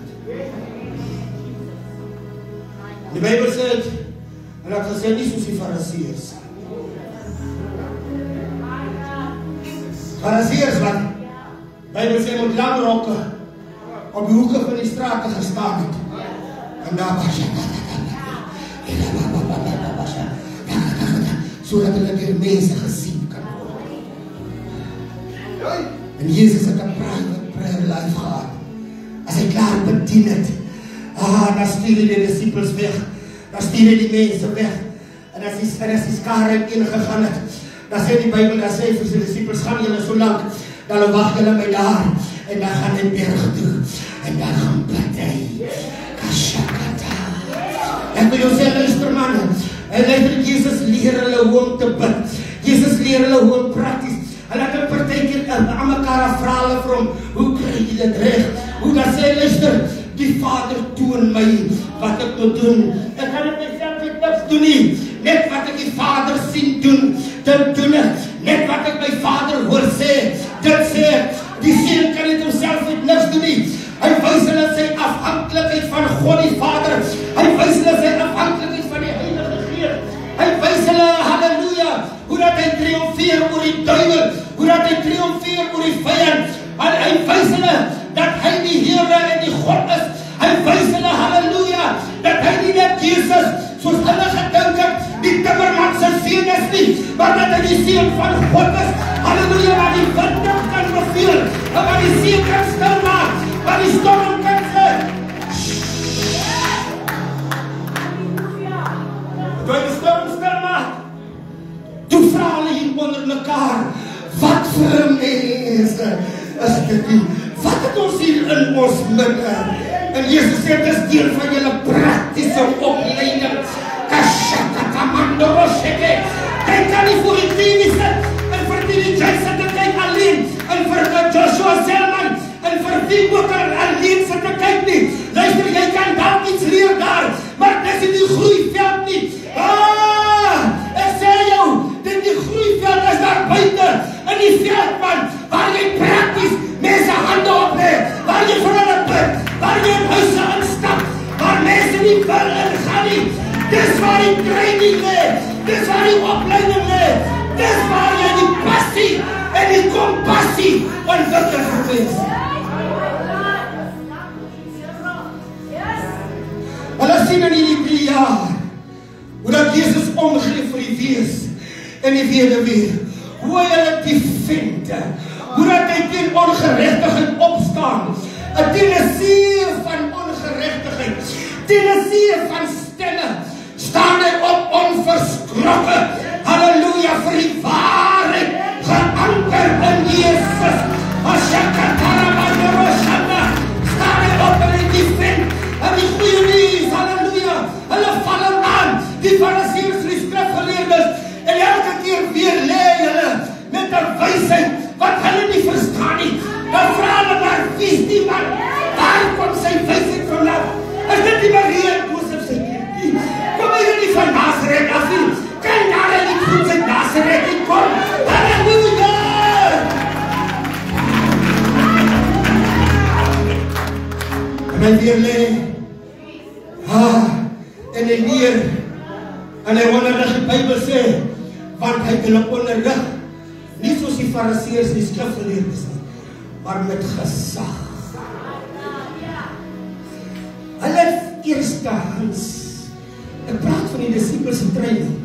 Die Bybel sê het, en dat gesê nie soos die Fariseërs. Fariseërs wat? Bybel sê moet lang rokke op die hoeke van die strate gestaan het. En daar was sodat hulle die mense gesien kan word. En Jesus het 'n private prayer life gehad. As hy klaar bedien het, dan stuur hy die disciples weg, dan stuur hy die mense weg, en as die skare ingegaan het, dan sê die Bybel, dan sê vir sy disciples, gaan julle so lang, dan wag julle my daar, en dan gaan hy berg toe, en dan gaan bid hy, kashakata. En wil jou sê, luister man, en luister, Jesus leer hulle hoe om te bid, Jesus leer hulle hoe om prakties, en dat hulle partykeer aan mekaar vra hulle vir hom, hoe kry jy dit reg, hoe dan sê, luister, die Vader toon my wat ek moet doen. Ek kan dit myself met niks doen nie. Net wat ek die Vader sien doen, dit doen ek. Net wat ek my Vader hoor sê, dit sê ek. Die Seun kan dit homself met niks doen nie. Hy wys hulle sy afhanklikheid van God die Vader. Hy wys hulle sy afhanklikheid van die Heilige Gees. Hy wys hulle, halleluja, hoe dat hy triomfeer oor die duiwel, hoe dat hy triomfeer oor die vyand. Hy wys hulle dat hy die Here en die God is. Hy wys hulle, halleluja, dat hy nie net Jesus, soos hulle gedink het, die timmerman se seun is nie, maar dat hy die seun van God is. Halleluja, wat die wind kan beveel, en wat die see kan stil maak, wat die storm kan sê. Toe die storm stil maak, toe vra hulle hier onder mekaar, wat vir mense is dit nie? Wat het ons hier in ons midde? En Jesus sê, dit is deel van julle praktiese opleiding. Kashakatamandoroseke. Hy kan nie voor die TV sit, en vir die Jay sit te kyk alleen, en vir Joshua Selman, en vir die ook alleen sit te kyk nie. Luister, jy kan dalk iets leer daar, maar dis in die groeiveld nie. Ek sê jou, die groeiveld is daar buite, in die veld man, waar jy prakties mense hande opneem, waar jy vir hulle bid, waar jy in huise instap, waar mense nie wil ingaan nie. Dis waar die training lê, dis waar die opleiding lê, dis waar jy die passie en die kompassie ontwikkel vir mense. Hulle sien in hierdie 3 jaar, hoe dat Jesus omgee vir die wees en die weduwee, hoe hy hulle die vente hoe dat hy teen ongeregtigheid opstaan. 'n Teen 'n see van ongeregtigheid, teen 'n see van stemme, staan hy op onverskrokke. Halleluja, vir die waarheid, geanker in Jesus. Staan hy op en hy defend, en die goeie nuus, halleluja, hulle val hom aan, die Fariseërs, die skrifgeleerdes, en elke keer weer lê hulle met 'n wysheid wat hulle nie verstaan nie. Dan vra hulle maar, wie is die man? Waar kom sy wysheid vandaan? Is dit die Maria en Josef se kindie? Kom hier nie van Nazareth af nie. Kan daar nie goed uit Nazareth nie kom? Halleluja! En hy weer lê, en hy leer, en hy onderrig, die Bybel sê, want hy hulle onderrig, nie soos die Fariseërs en die skrifgeleerdes nie, maar met gesag. Hulle het eerstehands, ek praat van die disciples se training,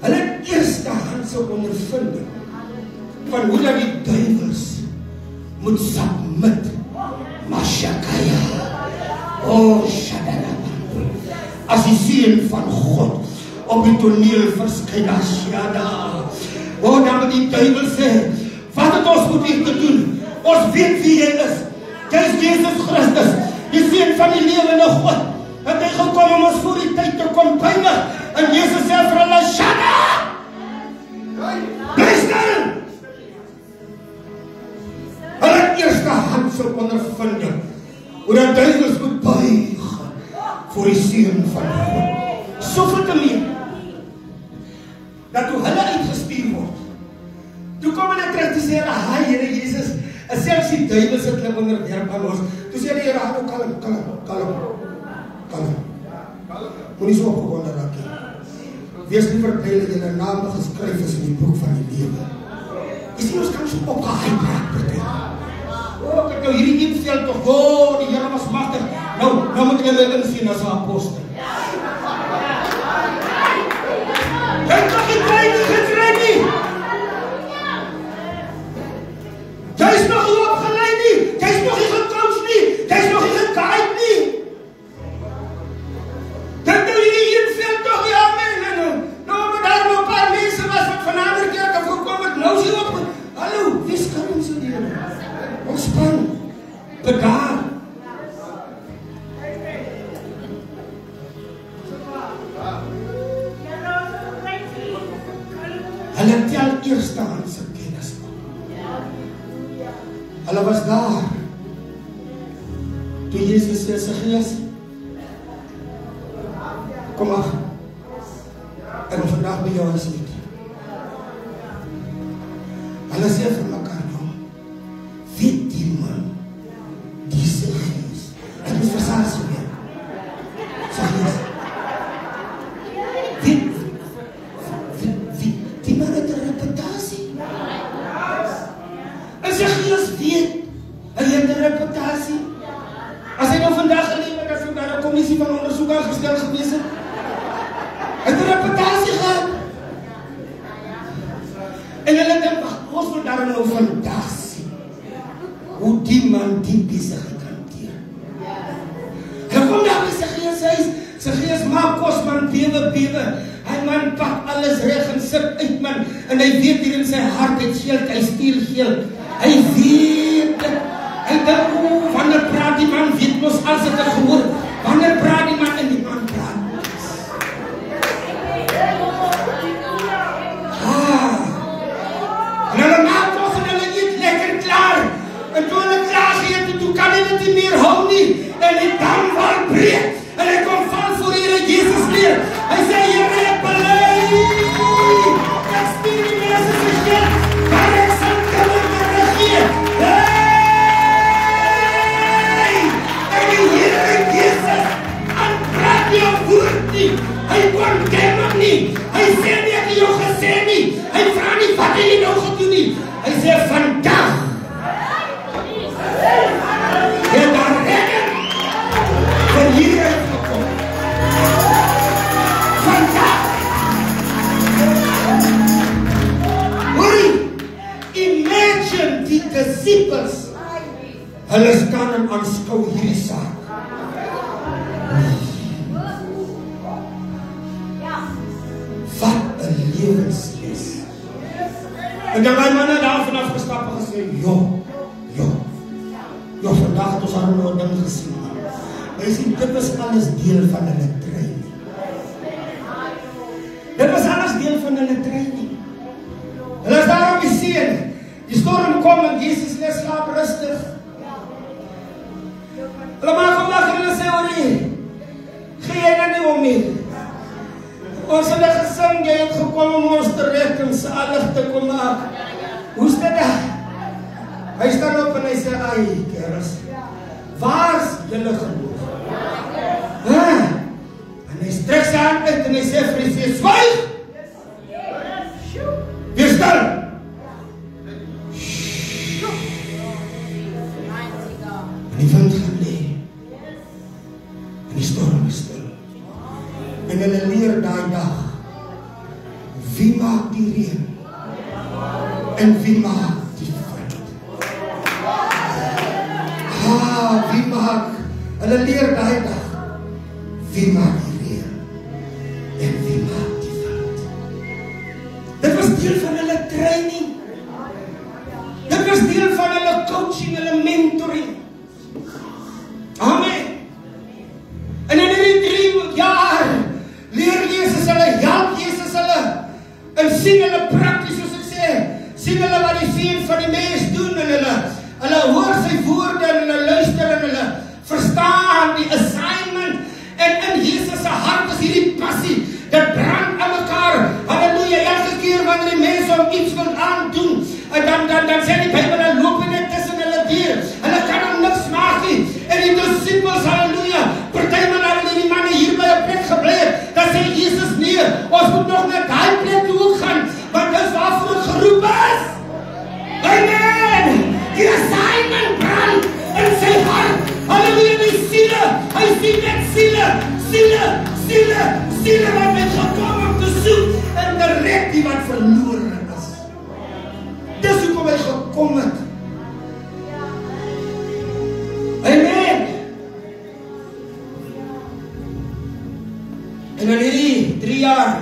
hulle het eerstehandse ondervinding van hoe dat die duivels moet submit. Mashakaya, Shadana, as die seun van God op die toneel verskyn, Shada. Dan moet die duivel sê, wat het ons moet hier te doen? Ons weet wie jy is. Jy is Jesus Christus, die seun van die lewende God. Het hy gekom om ons voor die tyd te kom peinig. En Jesus sê vir hulle, Shada! Bly stil! Hulle het eerstehandse ondervinding hoe dat duivels moet buig voor die seun van God. Soveel te meer dat toe hulle uitgestuur word, toe kom hulle terug te sê, "Haai Here Jesus, selfs die duivels het hulle onderwerp aan ons." Toe sê die Here, kalm. Moenie so opgewonde raak nie. Wees liever bly dat julle name geskryf is in die boek van die lewe. Jy sien, ons kan so opgehyp raak. Ek nou hierdie inveld toch, die Here was magtig. Nou moet jy my insien as 'n apostel. Jy het nog nie gekry nie. Jy is nog nie opgelei nie. Jy is nog nie gecoach nie. Jy is nog nie geguide nie. Dit nou hierdie inveld toch, ja man. Nou maar daar nog 'n paar mense was wat van ander kerke voorkom het. Nou is jy op. Hallo, wie skam ons so die Here? Ontspan, bedaar. Hulle tel eerstehandse kennis op. Hulle was daar toe Jesus sê, Saggeus, kom maar, ek wil vandag by jou huis eet. Hulle sê vir mekaar, weet die man, die Saggeus, ek moet versaas weer. Saggeus, weet die man het 'n reputasie. En Saggeus weet, hy het 'n reputasie. As hy nou vandag geleef het, as hy daar 'n kommissie van ondersoek aangestel gewees het, hy het 'n reputasie gehad. En hulle dink, ons moet daar nou vandag sien hoe die man die besigheid hanteer. En kom daar by Saggeus huis, Saggeus maak kos, man, bewe. Hy man pak alles reg en sit uit, man. En hy weet hier in sy hart, hy skeld, hy stuur geld. Hy weet dit. Hy dink, wanneer praat die man, weet ons als het er gehoor. Wanneer praat die man en die man praat. En hulle maak kos en hulle eet lekker klaar. En toe hulle klaar geëet, toe kan hy dit nie meer hou nie. En die dam val breek. En hy kom val voor Here Jesus neer. Hy sê, Here, ek bely. Ek stuur die mense se geld, maar ek sal hulle regeer. Hey! En die Here Jesus aanpraat nie op woord nie. Hy condemn hom nie. Hy sê nie, ek het jou gesê nie. Hy vra nie, wat het jy nou gedoen nie. Hy sê, vandag het daar redding vir hieruit gekom. Vandag. Hoorie, imagine disciples, hulle staan en aanskou hierdie saak. Wat 'n lewensles. En dan my manne daar vanaf gestap en gesê, Jo, vandag het ons al nou 'n ding gesien. Jy sien, dit was alles deel van hulle training. Dit was alles deel van hulle training. Hulle is daar op die see. Die storm kom en Jesus lê slaap rustig. Hulle maak hom wakker en hulle sê, Orie, gee jy nou nie om nie. Ons het gesing, jy het gekom om ons te red en salig te kom maak. Hoe is dit daar? Hy staan op en hy sê, ai, kerels, waar is julle geloof? En hy strek sy hand uit en hy sê vir die see, zwyg! Wees stil! En die wind gaan lê. En die storm is stil. En hulle leer daai dag, wie maak die reën? En wie maak die wind? Wie maak? Hulle leer daai dag, wie maak die reën? En wie maak die wind? Dit was deel van hulle training. Dit was deel van hulle coaching, hulle mentoring. Amen. En in die 3 jaar leer Jesus hulle, help Jesus hulle, en sien hulle prakties, soos ek sê, sien hulle wat die Seun van die mens doen, en hulle hoor sy woorde, en hulle luister, en hulle verstaan die assignment, en in Jesus se hart is hierdie passie, dit brand aan mekaar, halleluja, elke keer wanneer die mens om iets wil aandoen, en dan sê die Bybel, hulle loop net tussen hulle deur, hulle kan hom niks maak nie, en die disciples, halleluja, partymal hulle die manne hier by 'n plek gebly het, dan sê Jesus, nee, ons moet nog na daai plek toe ook gaan, want dis waarvoor ons geroep is. Amen! Die assignment brand in sy hart, halleluja, die siele, hy sien net siele wat met gekom om te soek, en te red die wat verloren is. Dis hoekom hy gekom het. Amen! En in hierdie 3 jaar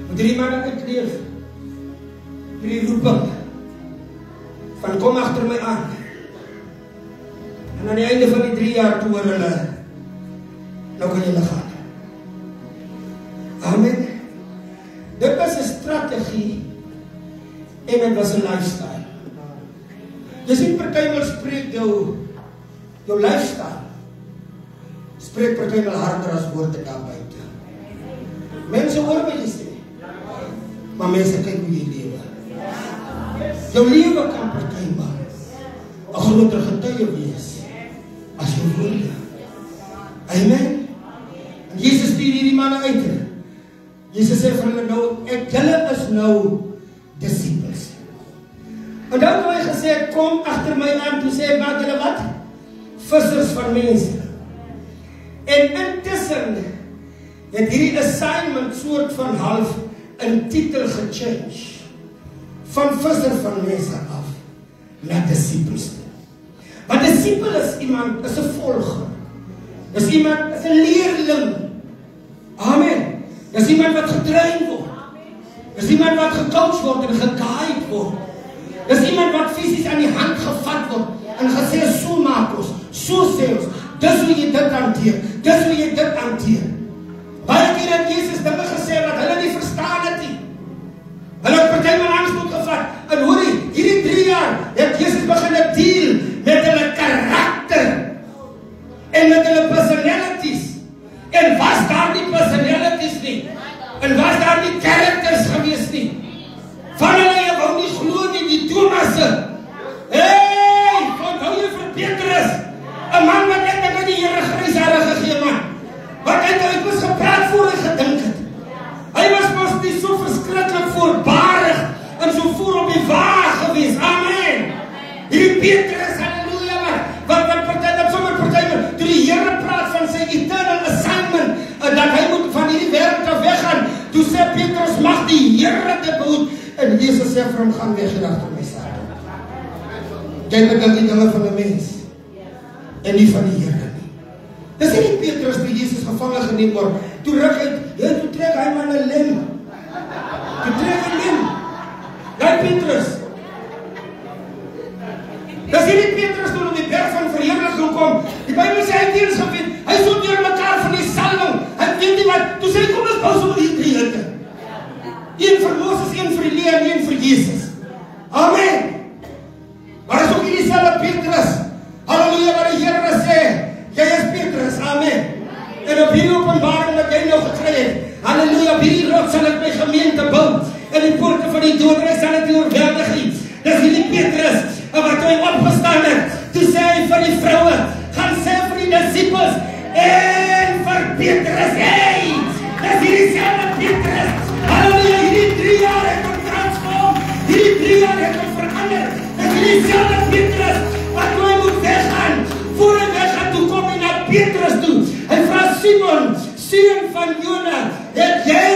moet hierdie manne uitleef hierdie roeping van kom agter my aan. En aan die einde van die 3 jaar toe hoor hulle, nou kan julle gaan. Amen. Dit was 'n strategie en dit was 'n lifestyle. Jy sien, partymal spreek jou lifestyle spreek partymal harder as woorde daar buite. Mense hoor wat jy sê, maar mense kyk hoe jy lewe. Jou lewe kan partymal 'n groter getuie wees as jou woorde. Amen. En Jesus stuur hierdie manne uit. Jesus sê vir hulle nou, julle is nou disciples. En dan toe hy gesê, kom agter my aan, toe sê, maak julle wat? Vissers van mense. En intussen het hierdie assignment soort van half in titel gechange. Van visser van mense af na disciples. Want disciple is iemand, is 'n volger. Is iemand, is 'n leerling. Amen. Is iemand wat getrain word. Is iemand wat gecoach word en geguide word. Is iemand wat fisies aan die hand gevat word en gesê, so maak ons, so sê ons, dis hoe jy dit hanteer, dis hoe jy dit hanteer. Baie keer het Jesus dinge gesê wat hulle nie verstaan het nie. Hulle het partymal aanspoed gevat, en hoor jy, hierdie 3 jaar het Jesus begin deal met hulle karakter en met hulle personalities. En was daar die personalities nie? En was daar die characters gewees nie? Van hulle wou nie glo nie, die Thomasse. Hey, onthou jy vir Petrus? 'n man wat net aan die Here grys hare gegee, man. Wat hy was gepraat voor hy gedink het. Hy was mos nie so verskriklik voorbarig en so voor op die waag gewees. Amen. Hierdie Petrus, halleluja, wat partymal, toe die Here praat van sy eternal assignment, dat hy moet van hierdie wêreld af weggaan, toe sê Petrus, mag die Here dit behoed, en Jesus sê vir hom, gaan weg en agter my saam. Jy bedink die dinge van 'n mens en nie van die Here nie. Dis nie Petrus toe Jesus gevange geneem word. Toe trek hy maar 'n lem. Toe trek hy lem. Ja, Petrus. Dis nie Petrus toe op die berg van verheerliking kom. Die Bybel sê hy het eers geweet, hy so deur mekaar van die salwing. Hy weet nie wat, toe sê hy kom ons bou sommer hier 3 hutte. Een vir Moses, een vir Elia en een vir Jesus. Amen. Maar is ook hier dieselfde Petrus. Halleluja, wat die Here sê, jy is Petrus, amen. En op hierdie openbaring wat jy nou gekry het, halleluja, op hierdie rots sal ek my gemeente bou. En die poorte van die doderyk sal ek nie oorweldig nie. Dis hierdie Petrus, en wat hy opgestaan het, toe sê hy vir die vroue, gaan sê vir die disciples, en vir Petrus, hey, dis hierdie selfde Petrus. Halleluja, hierdie 3 jaar het hom transform, hierdie 3 jaar het hom verander. Dis hierdie selfde Petrus, wat toe hy moet weggaan, voor hy weggaan, toe kom hy na Petrus toe. Hy vra Simon, seun van Jona, het jy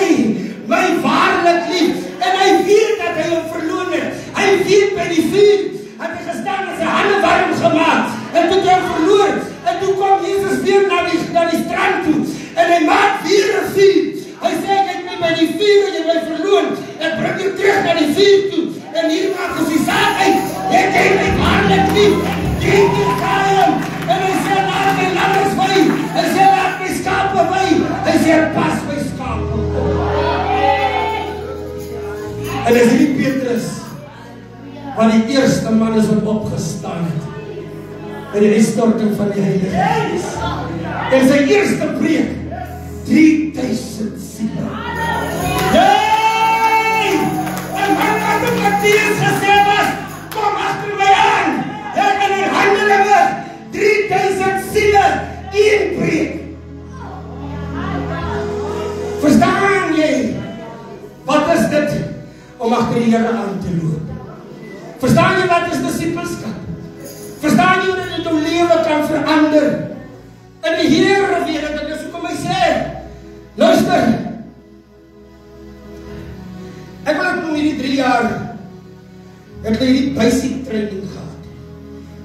my waarlik lief? En hy weet dat hy hom verloon het. Hy weet by die vuur, het hy gestaan en sy hande warm gemaak. En toe hy hom verloor, en toe kom Jesus weer na die strand toe, en hy maak weer 'n vuur. Hy sê, ek het my by die vuur en jy my verloon, ek bring jy terug na die vuur toe, en hier maak ons die saak uit, het jy my waarlik lief, drink die kaam, en hy sê, laat my lammers by, hy sê, laat my skape by, hy sê, pas my skape. En dis die Petrus, wat die eerste man is wat opgestaan het, in die uitstorting van die Heilige Gees. En sy eerste preek, 3000 siele. Hey! En wat op Mattheus gesê was, kom achter my aan, en in die Handelinge, 3000 siele, 1 preek. Verstaan jy, wat is dit, om achter die Here aan te loop? Verstaan jy wat is discipelskap? Verstaan jy hoe dit jou lewe kan verander? En die Here weet dit, dis hoekom hy sê, luister, ek wil ek noem hierdie 3 jaar, ek het hierdie basic training gehad.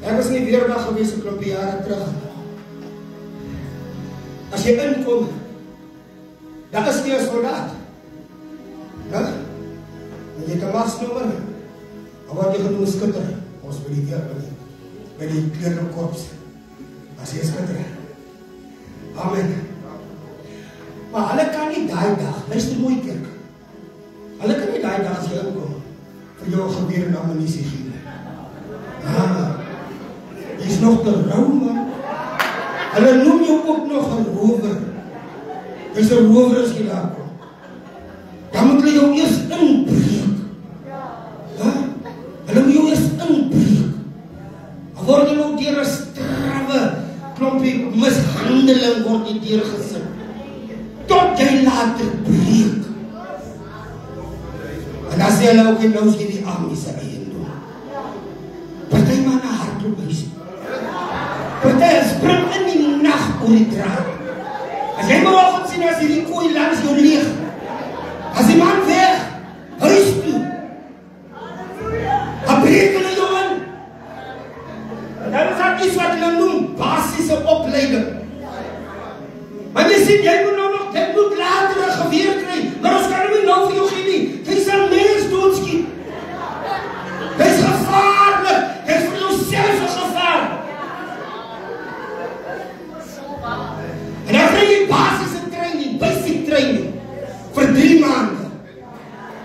Ek was in die weerdag gewees, 'n klompie jare terug. As jy inkom, dan is jy 'n soldaat. Ja? En jy kan magsnoemer, of wat jy genoem skutter, ons by die by die kleerkorps, as jy skutter. Amen. Maar hulle kan nie daai dag, luister mooi kerk, hulle kan nie daai dag as jy inkom, vir jou geweer en ammunisie gee. Jy is nog te rou, man. Hulle noem jou ook nog 'n rower. Jy is 'n rower as jy daar kom. Dan moet hulle jou eers inbreek. Hulle moet jou eers inbreek. Word jy nog deur 'n strawwe klompie mishandeling word jy deurgesit. Tot jy later breek. En dan sê hulle ook, nou is jy die army se eiendom. Party man na hardloop huis. Party spring in die nag oor die draad. As jy môre sien as hierdie koei langs jou leeg, as die man weg, huis toe, dan breek hulle jou in. En dan is dat iets wat hulle noem, basiese opleiding. Maar jy sien, jy moet nou nog, jy moet later 'n geweer kry, maar ons kan nie nou vir jou gee nie. Jy sal mens doodskiet. Dit is gevaarlik. Dit is vir jouself 'n gevaar. En dan kry jy basiese training, basic training, vir 3 maande.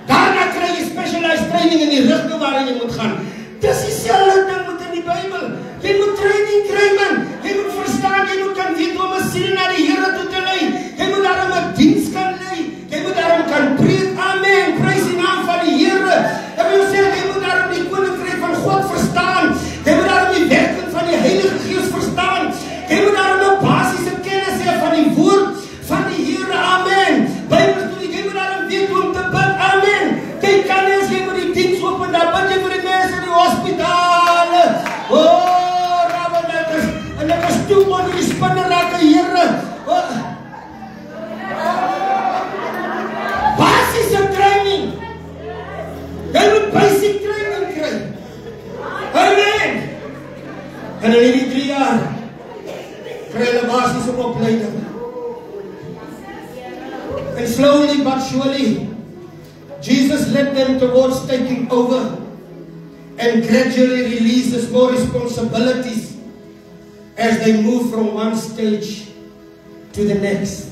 Daarna kry jy specialized training in die rigting waarin jy moet gaan. Dis dieselfde ding met in die Bybel. Jy moet training kry, man. Jy moet verstaan, jy moet kan weet hoe om 'n siel na die Here toe te lei. Jy moet daarom 'n diens kan lei. Jy moet daarom kan preek. Amen. Prys die naam van die Here. Ek wil sê, jy moet daarom die koninkryk van God verstaan. Jy moet daarom die werking van die Heilige Gees verstaan. Jy moet daarom 'n basiese kennis hê van die woord van die Here. Amen. Bybel toe, jy moet daarom weet hoe om te bid. Amen. Jy kan nie as jy moet die diens open, dan bid jy vir die mense in die hospitale. En ek is toe onder die spinnerake, Here. Basiese training. Jy moet basic training kry. Amen. kry hulle basiese opleiding. And slowly but surely, Jesus led them towards taking over and gradually releases more responsibilities as they move from one stage to the next.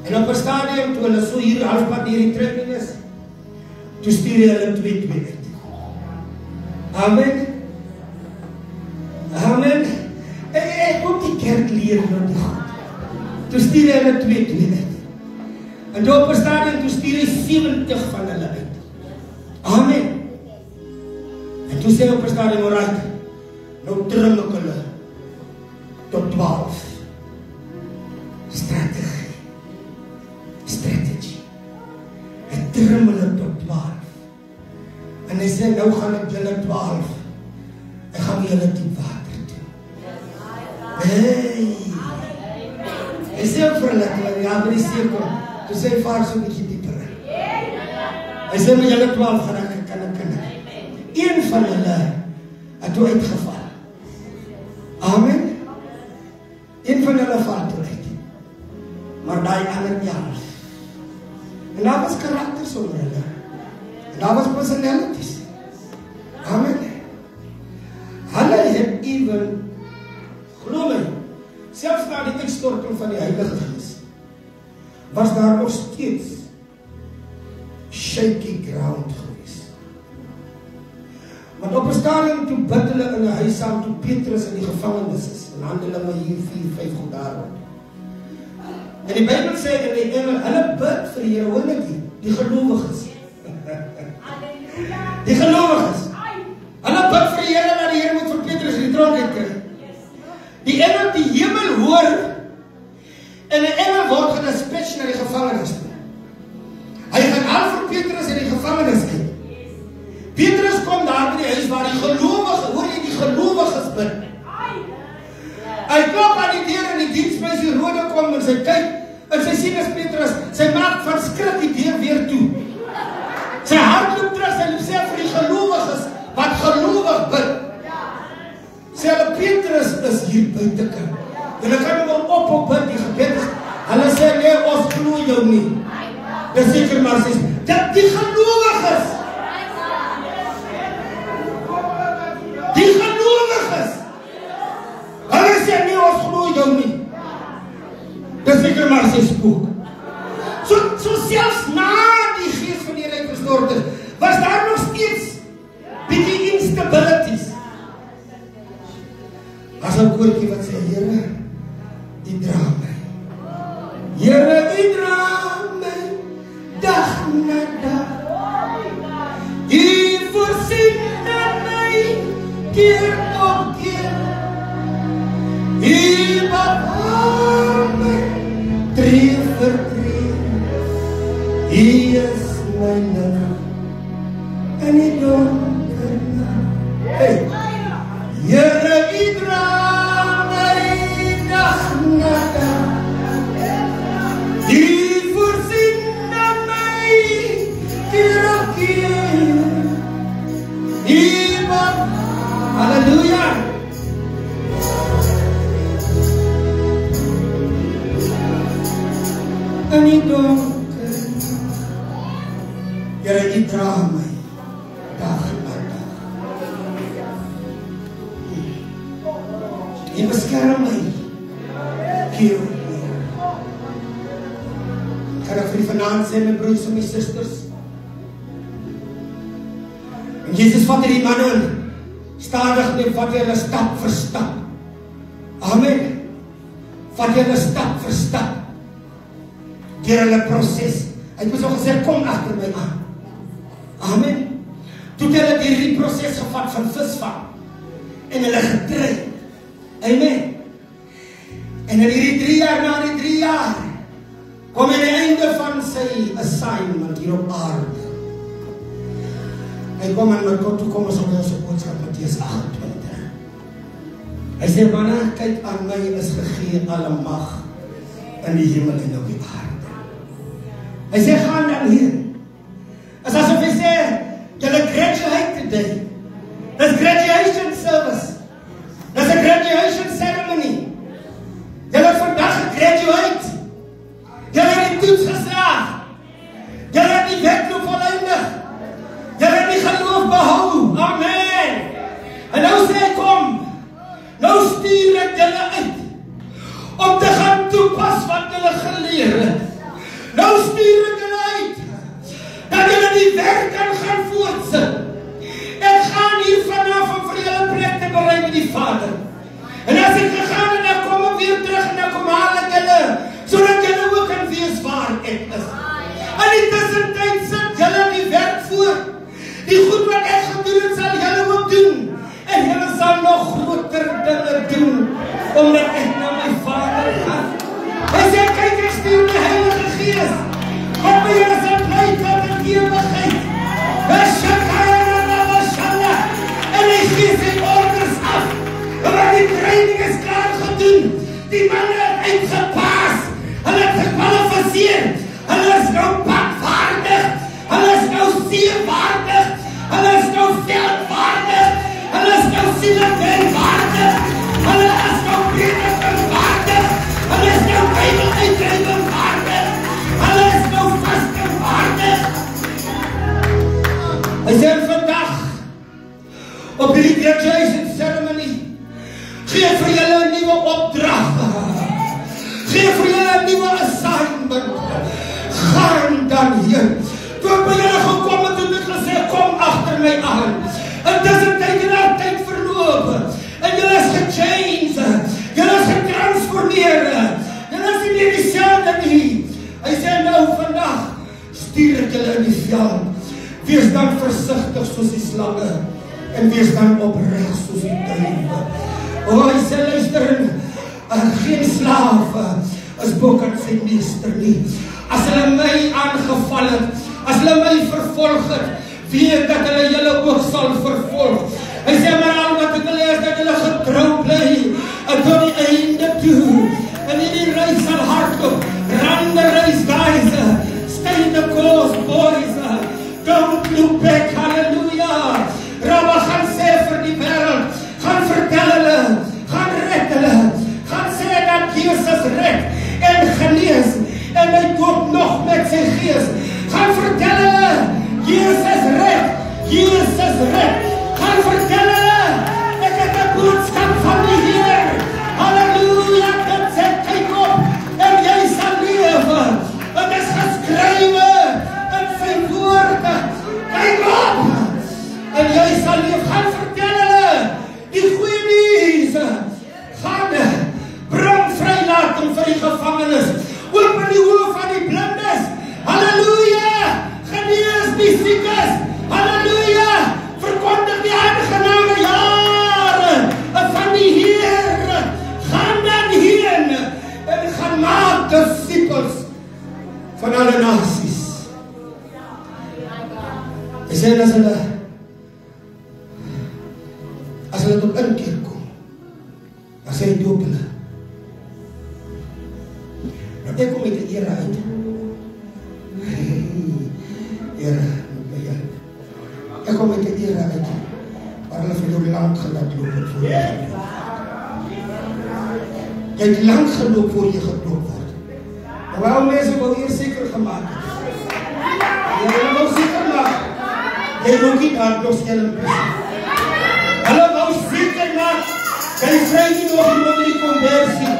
En op 'n stadium toe hulle so hier halfpad deur die trekking is, toe stuur hulle twee uit. Amen. Amen. Ek moet die kerk leer van die God. Toe stuur hulle twee uit. En toe op 'n stadium toe stuur hy 70 van hulle uit. Amen. En toe sê op 'n stadium, alright, nou trim ek hulle tot 12. Strategy. Hy trim hulle tot 12. En hy sê, nou gaan ek julle 12. Ek gaan julle diep water toe. Hey. Hy sê vir hulle, ja, by die cirkel, toe sê hy vaar so 'n bietjie dieper in. Hy sê, met julle 12 gaan ek kan. Een van hulle het toe uitgeval. Amen. Een van hulle val toe uit. Maar daai ander 11. En daar was karakters onder hulle. En daar was personalities. Amen. Hulle het even, glo my, selfs na die uitstorting van die Heilige Gees, was daar nog steeds shaky ground gewees. Want op 'n stadium toe bid hulle in 'n huis saam toe Petrus in die gevangenis is. In Handelinge hier 4-5 goed daarop. En die Bybel sê in die engel, hulle bid vir die Here, hoor net die gelowiges. Die gelowiges. Hulle bid vir die Here dat die Here moet vir Petrus in die tronk uitkry. Die engel die hemel hoor en 'n engel word gedispatch na die gevangenis. Hy gaan al vir Petrus in die gevangenis uit. Petrus kom daar by die huis waar die gelowiges, hoor jy die gelowiges bid. Hy klop aan die deur en die diensmeisie die rode kom en sy kyk en sy sien as Petrus, sy maak van skrik die deur weer toe. Sy hardloop terug, sy sê vir die gelowiges wat gelowig bid. Sê hulle Petrus is hier buitekant. Hulle kan hom op bid die gebed is. Hulle sê nee, ons glo jou nie. Dis seker maar sê dat die gelowiges. Die gelowiges. Hulle sê nee, ons glo jou nie. Dis seker maar sê spook. So selfs na die gees van die Here gestort is, was daar nog steeds bietjie instabilities. As 'n koortjie wat sê, Here, U dra my. Here, U dra my dag na dag. U voorsien my keer op keer. U bewaar my tree vir tree. U is my lig in die donker nag. Hey. Here, U dra my dag na dag. U voorsien my keer op keer. U bewaar. Halleluja. In die donker, Here, U dra my dag na dag. U beskerm my keer op keer. Kan ek vir die vanaand sê, my broers en my susters, en Jesus vat hierdie manne stadig neem, vat hulle stap vir stap. Amen. Vat hulle stap vir stap. Deur hulle proses. Hy het so gesê, kom agter my aan. Amen. Toe hulle hierdie proses gevat van visvang en hulle getrek. Amen. En in hierdie 3 jaar, na die 3 jaar, kom aan die einde van sy assignment hier op aarde. Hy kom aan my God toe, kom ons op ons boodskap, Matteus 28. Hy sê, manne, kyk aan my, is gegee alle mag in die hemel en op die aarde. Hy sê, gaan dan hier. As asof hy sê, julle graduate today. Dis graduation service. Dis 'n graduation ceremony. stuur ek julle uit, dat julle die werk kan gaan voortsit. Ek gaan hier vanaf om vir julle plek te berei met die Vader. En as ek gegaan en dan kom ek weer terug en dan kom haal ek julle, sodat julle ook kan wees waar ek is. In die tussentyd sit julle die werk voor. Die goed wat ek gedoen het, sal julle ook doen. En julle sal nog groter dinge doen, omdat ek na my Vader gaan. Hy sê, kyk, ek stuur die Heilige Gees. Wat by julle sal bly tot in ewigheid. En hy gee sy orders af. Want die training is klaar gedoen. Die manne het uitgepaas. Hulle het gekwalifiseer. Hulle is nou padvaardig. Hulle is nou seevaardig. Hulle is nou veldvaardig. Hulle is nou sielewelvaardig. Hulle is nou predikervaardig. Hulle is nou Bybel-uitdrywervaardig. Hulle is nou vastenvaardig. Hy sê vandag op die graduation ceremony gee vir julle 'n nuwe opdrag. Gee vir julle 'n nuwe assignment. Gaan dan hier. Toe ek by julle gekom het, het ek gesê, kom agter my aan. Intussen het julle tyd verloop. En julle is gechange. Julle is getransformeer. Julle is nie meer dieselfde nie. Hy sê nou vandag, stuur ek julle in die veld. Wees dan versigtig soos die slange. En wees dan opreg soos die duiwe. Hy sê, luister, geen slaaf is boek aan sy meester nie. As hulle my aangeval het, as hulle my vervolg het, weet dat hulle julle ook sal vervolg. Hy sê, maar al wat ek wil is dat julle getrou bly, tot die einde toe. En in die reis sal hardloop, run the race, guys, stay the course, boys, don't look back, hallelujah. Rabba gaan sê vir die wêreld, gaan vertel hulle, gaan red hulle, gaan sê dat Jesus red en genees, en hy doop nog met sy gees. Gaan vertel hulle, Jesus red, Jesus red. Gaan vertel hulle, ek het 'n boodskap van die Heer. Halleluja, dit sê kyk op, en jy sal lewe. Het is geskrywe in sy woorde. Kyk op! En jy sal leef, gaan vertel hulle, die goeie nuus, gaan bring vrylating vir die gevangenes, open die oë van die blindes, halleluja, genees die siekes, halleluja, verkondig die aangename jare van die Heer, gaan dan heen, en gaan maak disippels van alle nasies. Hy sê, as hulle tot inkeer kom, dan sê hy doop hulle. Nou ek kom met die Here uit. Here, met my help. Ek kom met die Here uit, waar hulle vir jou lang gedat loop het voor jy gedoop word. Jy het lang geloop voor jy gedoop word. En waarom mense wil hier seker gemaakt het? Jy wil seker maak, jy wil nie daar doorskelling precies. Hulle wou seker maak, jy vry nie nog iemand die conversie.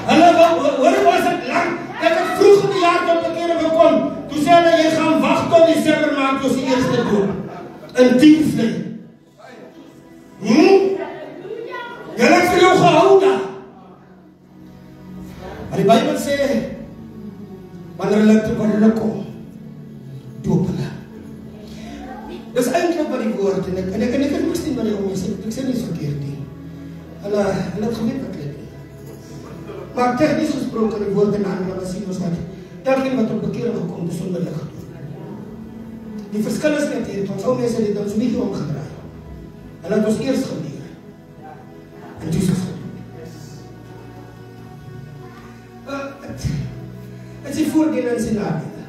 Hulle wou, hoor was het lang, ek het vroeg in die jaar tot bekeer gekom, toe sê hulle, jy gaan wacht tot December maand, toos die eerste doop, in Diensvlei. Jy het vir jou gehou daar. Maar die Bybel sê, wanneer hulle kom, doop hulle. Dis eintlik wat die woord, en ek het niks nie met die om, ek sê nie verkeerd nie. Hulle het geweet wat dit nie. Maar technisch gesproken, die woord en aan, wat sien ons dat, elkeen wat op bekering gekom, is onmiddellik gedoen. Die verskil is net hier, ons ou mense het ons nie omgedraai. Hulle het ons eers geleer. En toe is het gedoen. Het is die voordele en sy nadele.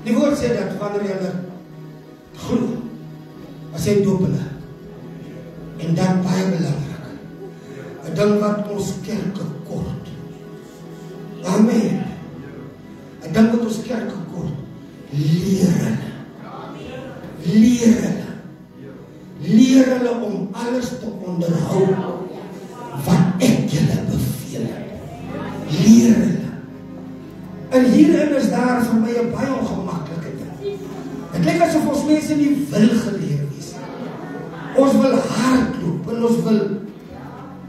Die woord sê dat wanneer jy glo, as hy doop hulle. En dan baie belangrik, 'n ding wat ons kerke kort. Amen. 'n ding wat ons kerke kort. Leer hulle. Leer hulle. Leer hulle om alles te onderhou wat ek julle beveel het. Leer hulle. En hierin is daar vir my 'n baie ongemaklike ding. Dit lyk asof ons mense nie wil geleer wees. Ons wil hardloop en ons wil,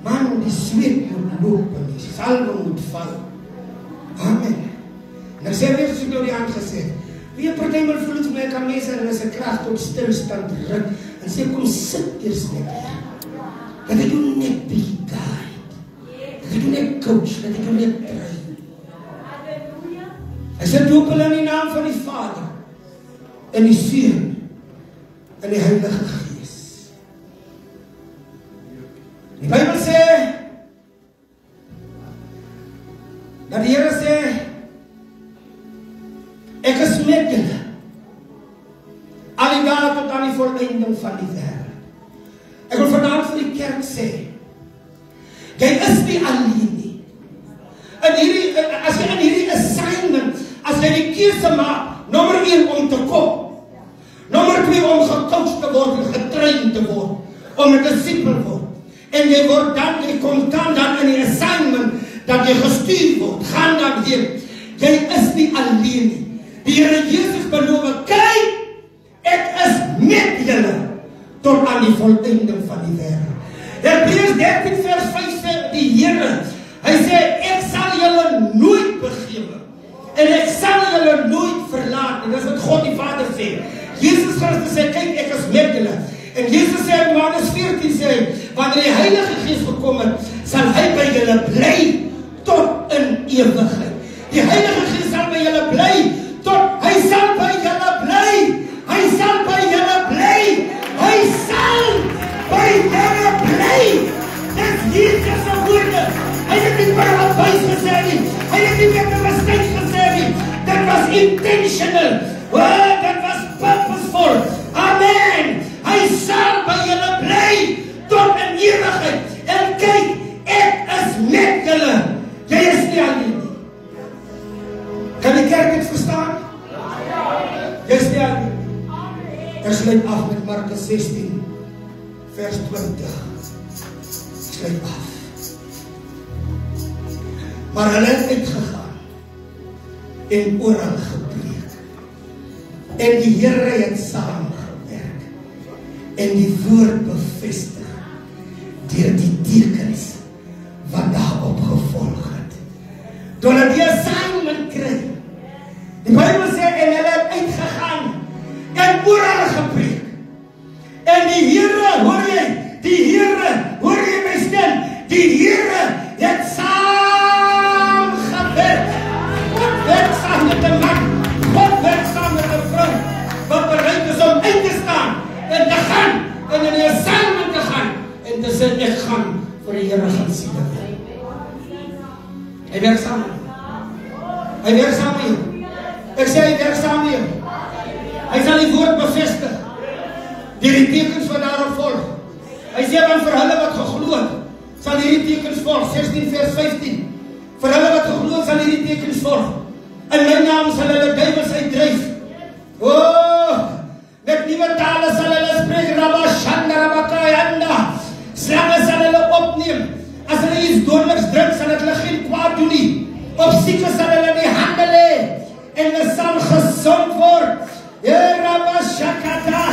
man, die sweet moet loop en die salwe moet val. Amen. En ek sê weer soos ek nou die hand gesê het, wie partymal voel het vir my kan mense en hulle is 'n krag tot stilstand ruk en sê kom sit eers net hier. Dat ek jou net bietjie guide. Dat ek jou net coach, dat ek jou net pray. Hy sê doop hulle in die naam van die Vader en die Seun en die Heilige Gees. Die Bybel sê dat die Here sê ek is met julle al die dae tot aan die volëinding van die wêreld. Ek wil vanavond vir die kerk sê, jy is nie alleen nie. As jy in hierdie assignment, as jy die keuse maak, nommer 1 om te kom, nommer 2 om gecoach te word en getrain te word, om 'n disipel word, en jy kom dan in die assignment, dat jy gestuur word, gaan dan heen, jy is nie alleen nie. Die Here Jesus beloof, kyk, ek is met julle, tot aan die volëinding van die wêreld. Hebreërs 13 vers 5 sê die Here, hy sê, ek sal julle nooit begewe, en ek sal julle nooit verlaat, en dis wat God die Vader sê. Jesus Christus sê, kyk, ek is met julle. En Jesus sê in Johannes 14 sê, wanneer die Heilige Gees gekom het, sal hy by julle bly, tot in ewigheid. Die Heilige Gees sal by julle bly, hy sal by julle bly, hy sal by julle bly, hy sal by julle bly. Dis Jesus se woorde. Hy het nie maar op wys gesê nie, hy het nie met 'n mistake gesê nie, dit was intentional, dit was purposeful, amen, hy sal by julle bly, tot in ewigheid, en kyk, ek is met julle, jy is nie alleen nie. Kan die kerk dit verstaan? Jy is nie alleen nie. Ek sluit af met Markus 16 vers 20. Sluit af. Maar hulle het uitgegaan en oral gepreek. En die Here het saamgewerk en die woord bevestig deur die tekens wat daarop gevolg het. Toe hulle die assignment kry, die Bybel sê, en hulle het uitgegaan en oral gepreek. En die Here, hoor jy? Die Here, hoor jy my stem? Die Here het saamgewerk. God werk saam met 'n man, God werk saam met 'n vrou, wat bereid is om uit te staan en te gaan, en in die assignment te gaan, en te sê, ek gaan vir die Here gaan sien. Hy werk saam met jou. Hy werk saam met jou. Ek sê, hy werk saam met jou. Hy sal die woord bevestig, deur die tekens wat daarop volg. Hy sê, want vir hulle wat geglo het, sal hierdie tekens volg, 16 vers 15. Vir hulle wat geglo het, sal hierdie tekens volg. In my naam sal hulle duiwels uitdryf. Met nuwe tale sal hulle spreek, Rabashanda, Rabakayanda. Slange sal hulle opneem. As hulle iets dodeliks drink, sal het hulle geen kwaad doen nie. Op siekes sal hulle nie hande lê, en hulle sal gesond word. Rabashakata.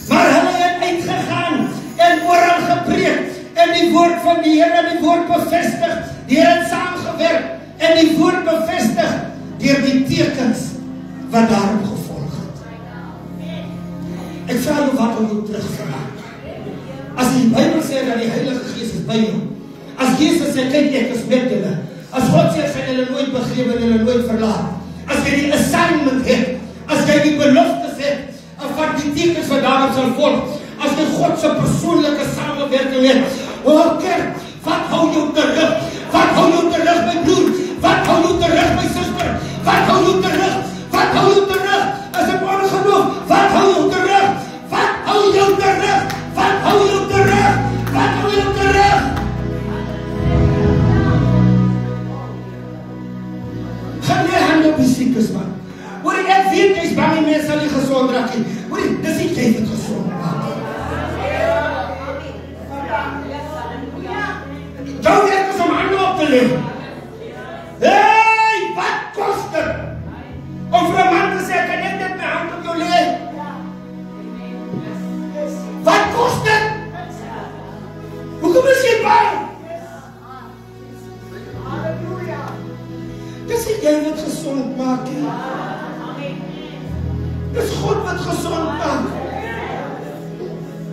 Maar hulle het uitgegaan en oral gepreek, en die woord van die Here, die woord bevestig, die Here het saamgewerk, en die woord bevestig deur die tekens wat daarop gevolg het. Ek vra jou, wat wil jy terugvraag? As die Bybel sê dat die Heilige Gees is by jou, as Jesus sê, kyk, ek is met julle, as God sê, sy hulle nooit begewe en hulle nooit verlaat, as jy die assignment het, as jy die beloftes het, en wat die tekens wat daarop sal volg, as jy God se persoonlike samewerking het, kerk, wat hou jou terug? Wat hou jou terug, my broer? Wat hou jou terug, my suster? Wat hou jou terug? Wat hou jou terug? Is dit ongeloof? Wat hou jou terug? Wat hou jou terug? Wat hou jou terug? Wat hou jou terug? Gaan jy hand op die siekes, man. Hoor ek weet, jy is bang die mens sal nie gezond raak nie. Hoor jy, dis nie jy wat gezond raak. Jou werk is om handen op te leggen. Hey, wat kost het? jy wat gesond maak nie. Dis God wat gesond maak.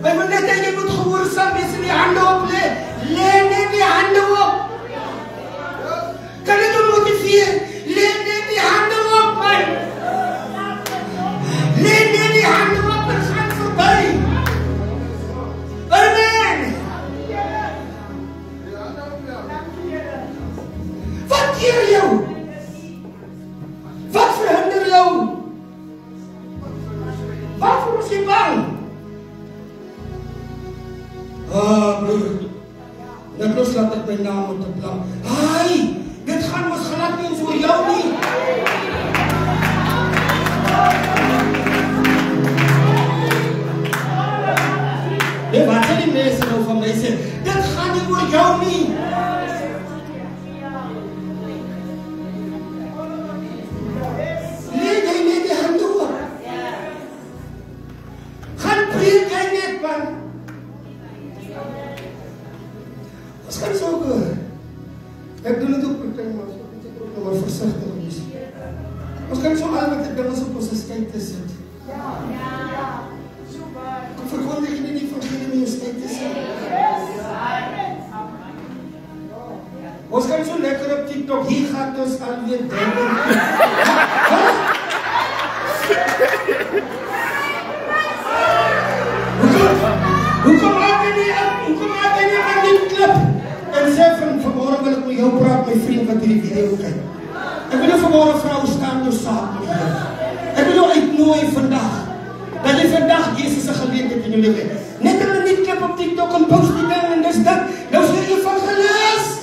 Hy wil net hê jy moet gehoorsaam wees en die hande op lê. Lê net die hande op. Kan ek jou motiveer? Lê net die hande op, man. Lê net die hande op en gaan verby. Amen. Wat keer jou? Wat verhinder jou? Waarvoor is jy bang? Broer. Net los laat ek my naam op die plank. Hai, dit gaan ons glad nie oor jou nie. Wat sê die mense nou van my sê? Dit gaan nie oor jou nie. Nee, jy net die hande op. Gaan preek jy net, man. Ons kan so goed. Ek doen het ook partij, maar ek moet ook nog maar voorzichtig wees. Ons kan so al wat ek ding is op ons skyn te sit. Ek verkondig nie die evangelie met jou skyn te sit. Ons kan so lekker op TikTok, hier gaat ons alweer denken. Hoekom maak jy nie aan die klip? En sê vanmorgen wil ek met jou praat, my vriend, wat hierdie video kyk. Ek wil jou vanmorgen vrou staan jou saak met jou. Ek wil jou uitnooi vandag, dat jy vandag Jezus' geleentheid in jou leven. Net een minuut klip op TikTok en post die ding en dis dit. Nou is jy evangelist.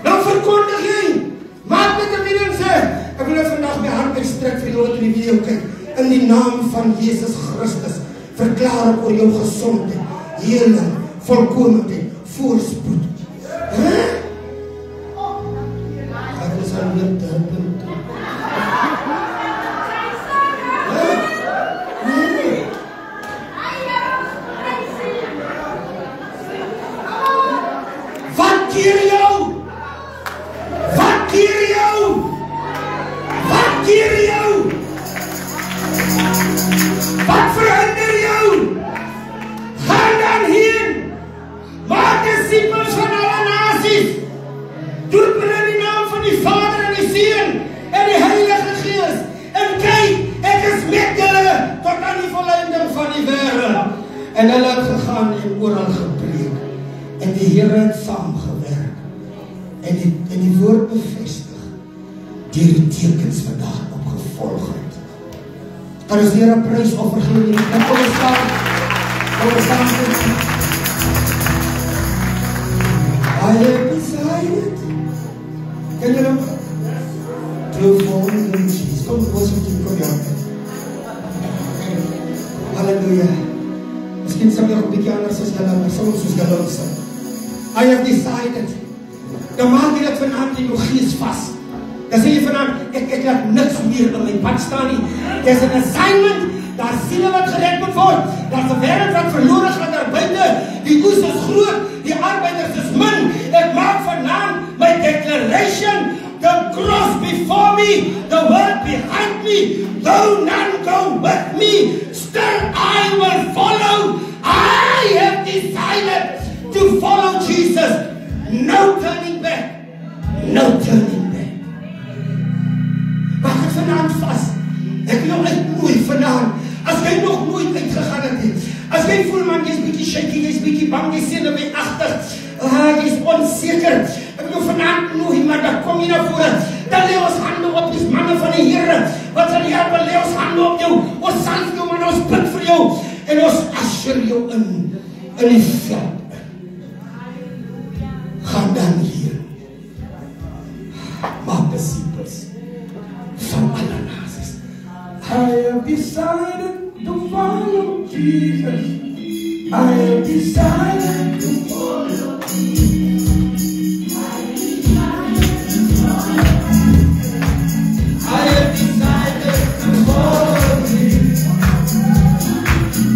Nou verkondig jy. Maak met een video en sê, ek wil jou vandag my hand uitstrek vir jou wat in die video kyk. In die naam van Jezus Christus verklaar ek oor jou gezondheid, heling, volkomendheid, voorspoed. Gaat ons aan weer terpunt. Nee. Wat keer jou? Wat keer jou? Wat keer jou? Wat verhinder jou? Gaan dan heen. Maak disciples van alle nasies. Doop hulle in die naam van die Vader en die Seun en die Heilige Gees. En kyk, ek is met julle tot aan die volleinding van die wêreld. En hulle het gegaan en oral gepreek. En die Here het saamgewerk. En die woord bevestig. Deur die tekens vandag opgevolg het. Kan ons Here 'n prysoffer gee in die plek kom ons staan. Kom ons staan. I have decided. Can you know? To follow Jesus. Kom ons kom jou. Halleluja. Miskien sal jy ook 'n bietjie anders as julle, maar soms soos julle sê. I have decided. Dan maak jy dit vanaand in jou gees vas. Dan sê jy vanaand, ek laat niks meer in my pad staan nie. There's an assignment. Daar is siele wat gered moet word. Daar is 'n wêreld wat verlore gaan daar buite. Die oes is groot, die arbeiders is min. Ek maak vanaand my declaration. The cross before me, the world behind me. Though none go with me, still I will follow. I have decided to follow Jesus. No turning back. No turning back. Maak het vanaand vas. Ek wil jou uitnooi vanaand. As jy nog nooit uitgegaan het, as jy voel man, jy is bietjie shaky, jy is bietjie bang, jy sien my agter, jy is onseker, ek wil jou vanaand nooi, maar dan kom jy na vore, dan lê ons hande op die manne van die Here, wat sal die Here lê ons hande op jou, ons salf jou, man, ons bid vir jou, en ons usher jou in die veld. Gaan dan hier, maak disciples van alle nasies. I have decided to follow Jesus. I have decided to follow Jesus. I have decided to follow Jesus.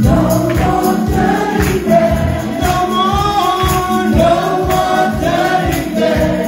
No more turning back. No more turning back.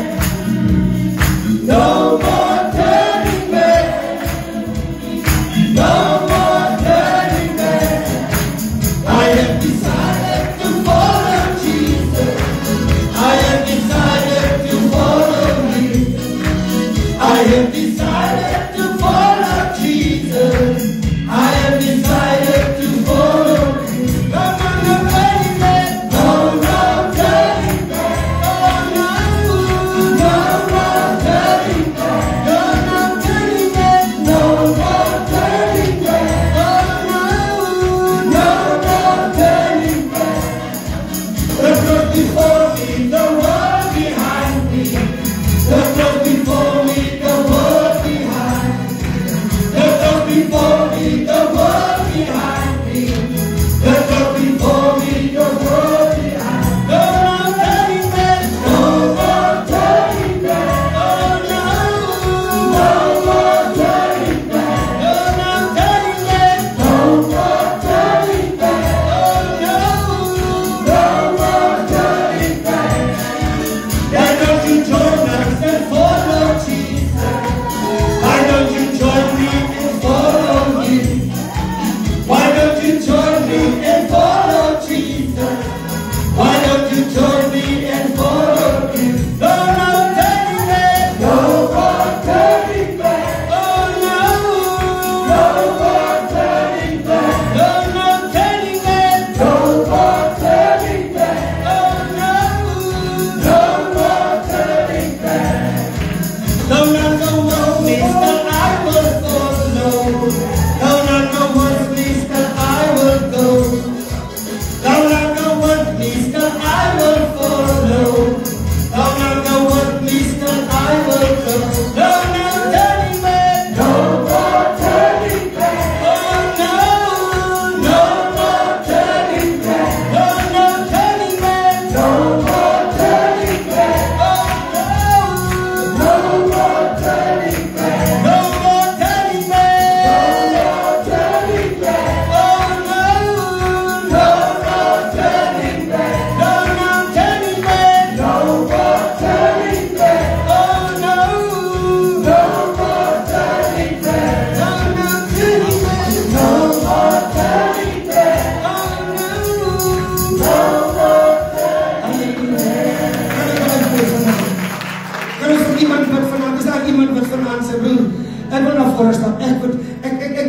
voorstel.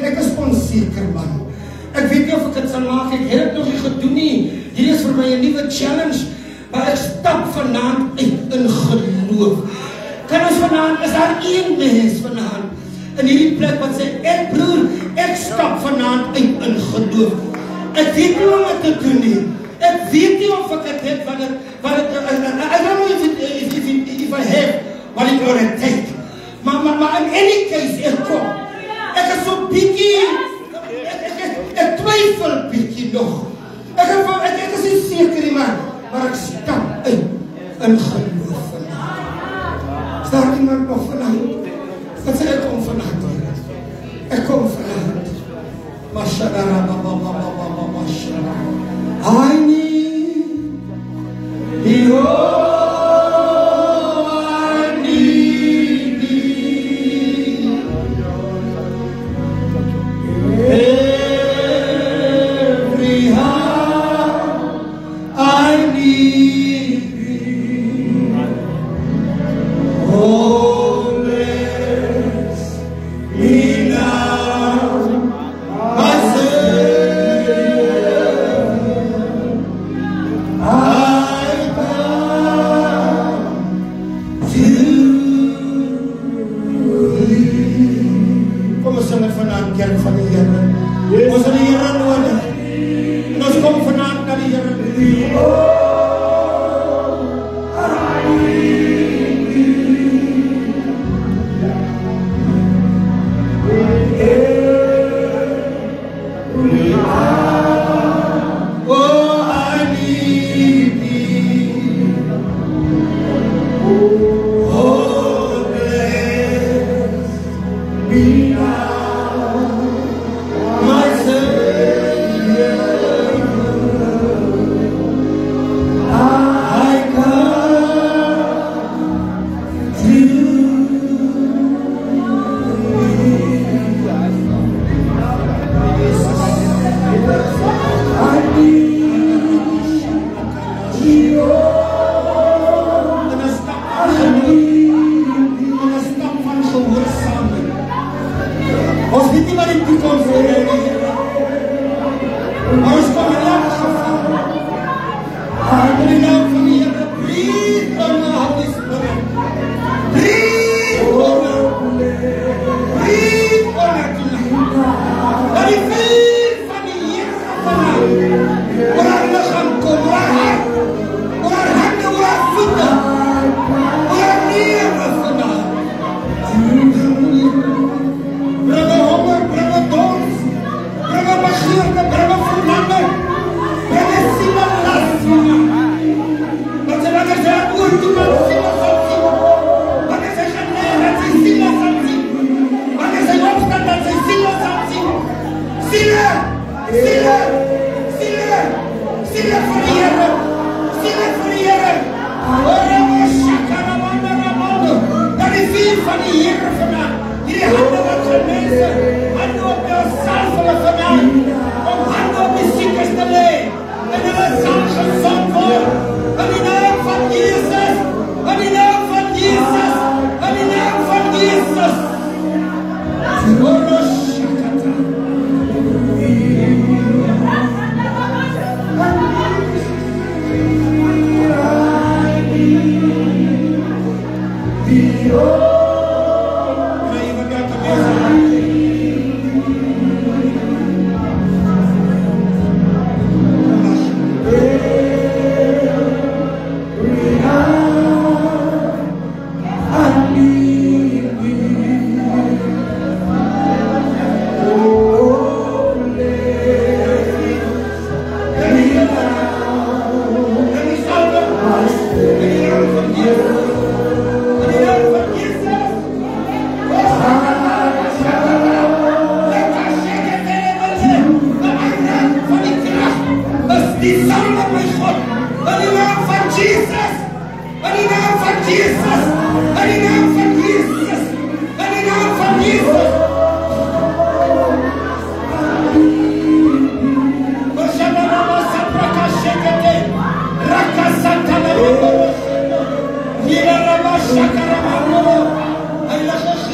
Ek is onseker, man. Ek weet nie of ek dit sal maak. Ek het dit nog nie gedoen nie. Hier is vir my 'n nuwe challenge. Maar ek stap vanaand uit in geloof. Kan ons vanaand, is daar een mens vanaand in hierdie plek wat sê, ek broer, ek stap vanaand uit in geloof. Ek weet nie hoe om dit te doen nie. Ek weet nie of ek het I don't know if I have what it gonna take. Maar in any case, ek kom. Ek is so bietjie, ek twyfel bietjie nog. Ek is nie seker nie, maar ek stap uit in geloof vanavond. Is daar iemand nog vanavond? Wat sê ek kom vanavond? Ek kom vanavond. Mashallah, mashallah. I need you.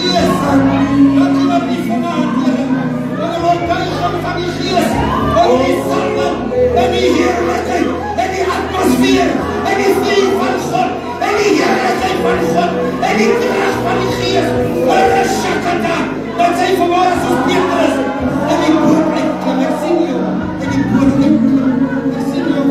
Gees. Dat U dat niet vanavond, Heer. En de overtuiging van die Gees. En die salve, en die heerlijkheid, en die atmosfeer, en die vrede van God, en die heerlijkheid van God, en die kracht van die Gees. En de shakata, dat zij vanmorgen zo beter is. En die boer, ik zie jou. En die boer, ik zie jou.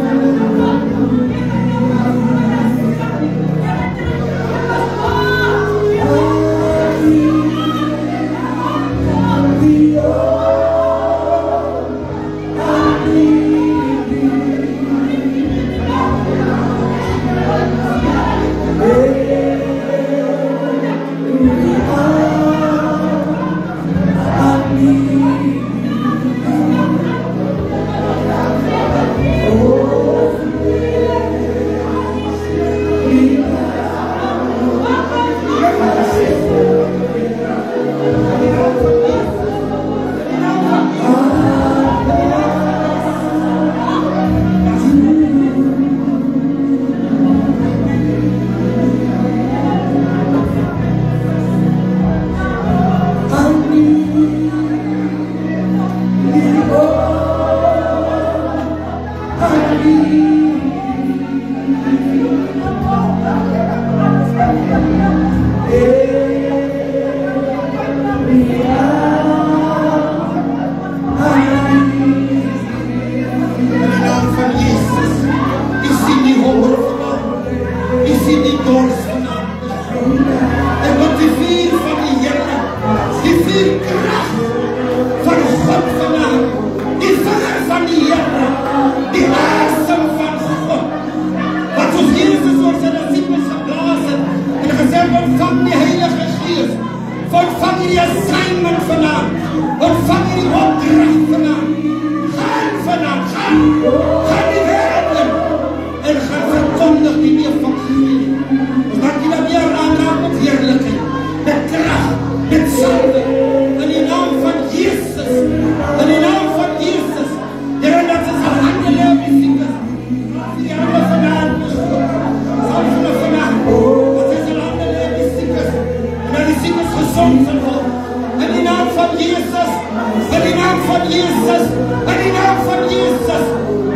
In de naam van Jezus, in de naam van Jezus,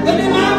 in de naam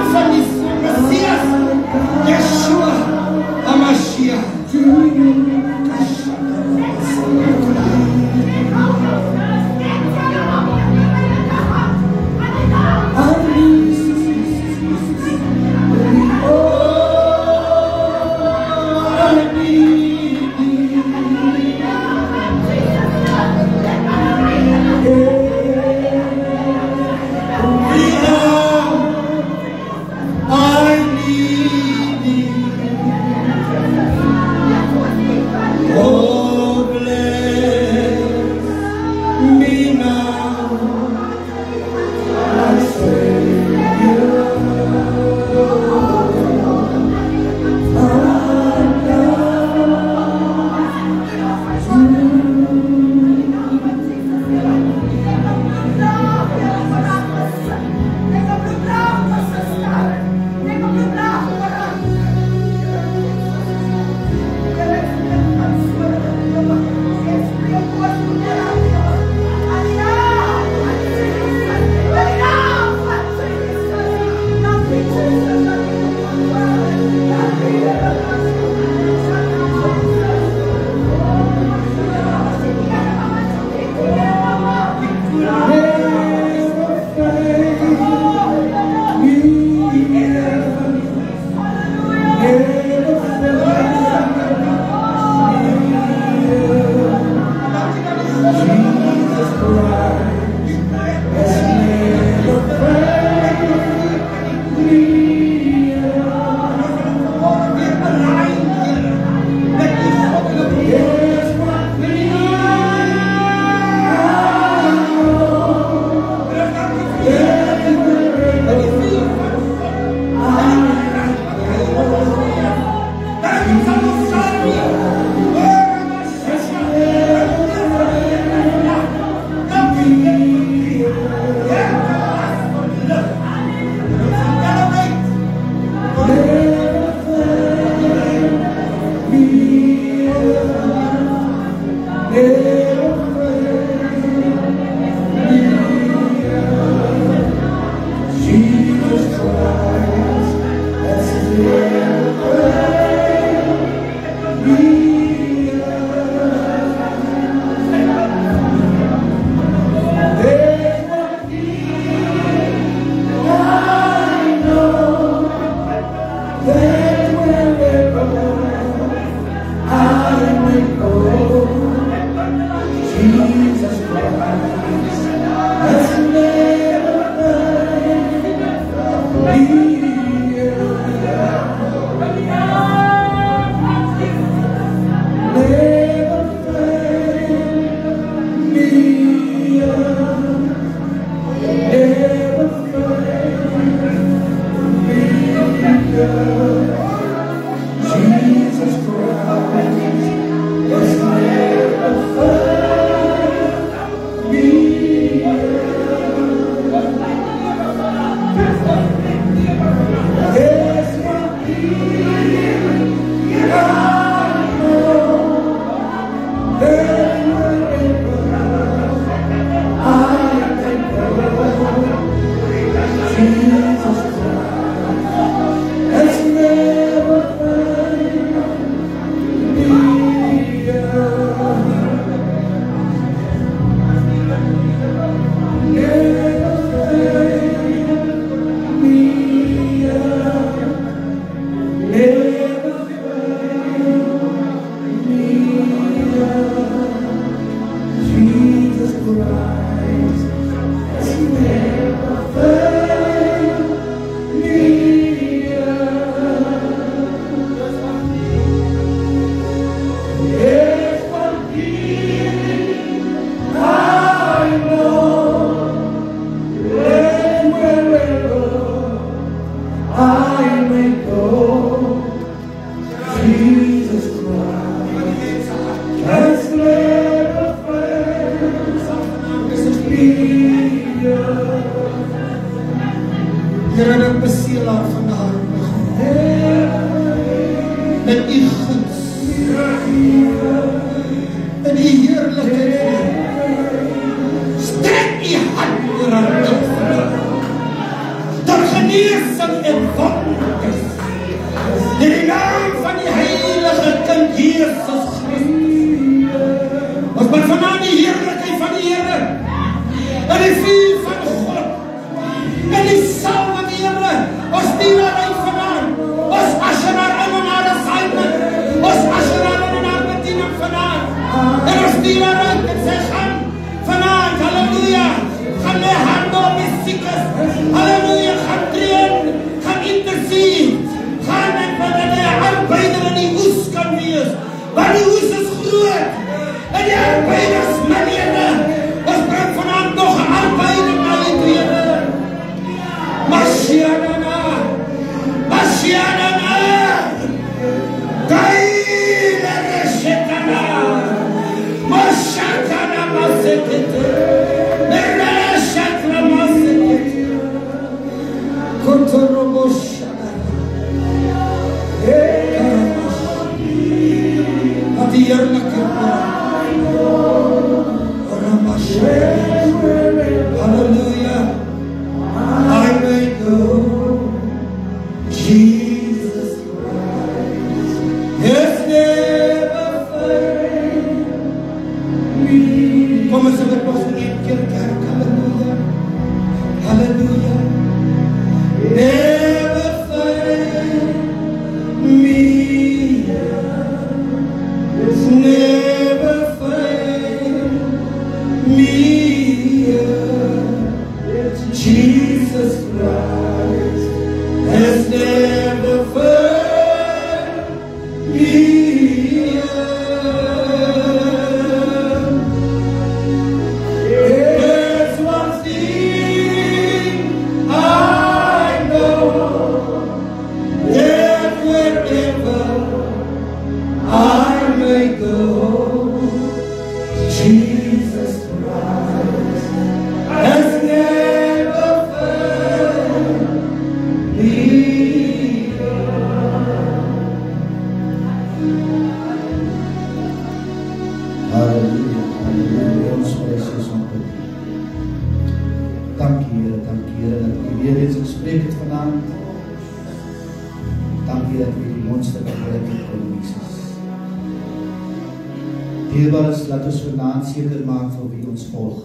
Dierbaar is, laat ons vanaand seker maak vir wie ons volg.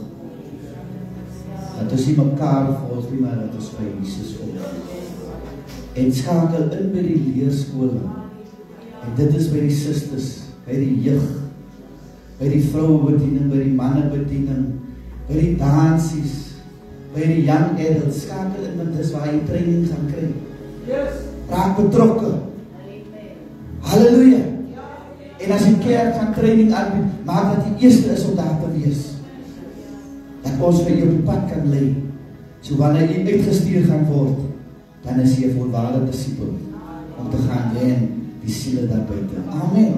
Dat ons nie mekaar volg nie, maar dat ons vir Jesus volg. En skakel in by die leerskole. En dit is by die sisters, by die jeug, by die vrouwebediening, by die mannenbediening, by die dansies, by die young adults. Skakel in, want dis waar jy training gaan kry. Raak betrokke. Halleluja. En as die kerk gaan training aanbied, maak dat die eerste is om daar te wees. Dat ons vir jou op die pad kan lei. So wanneer jy uitgestuur gaan word, dan is jy 'n volwaardige disipel om te gaan wen die siele daar buite. Amen.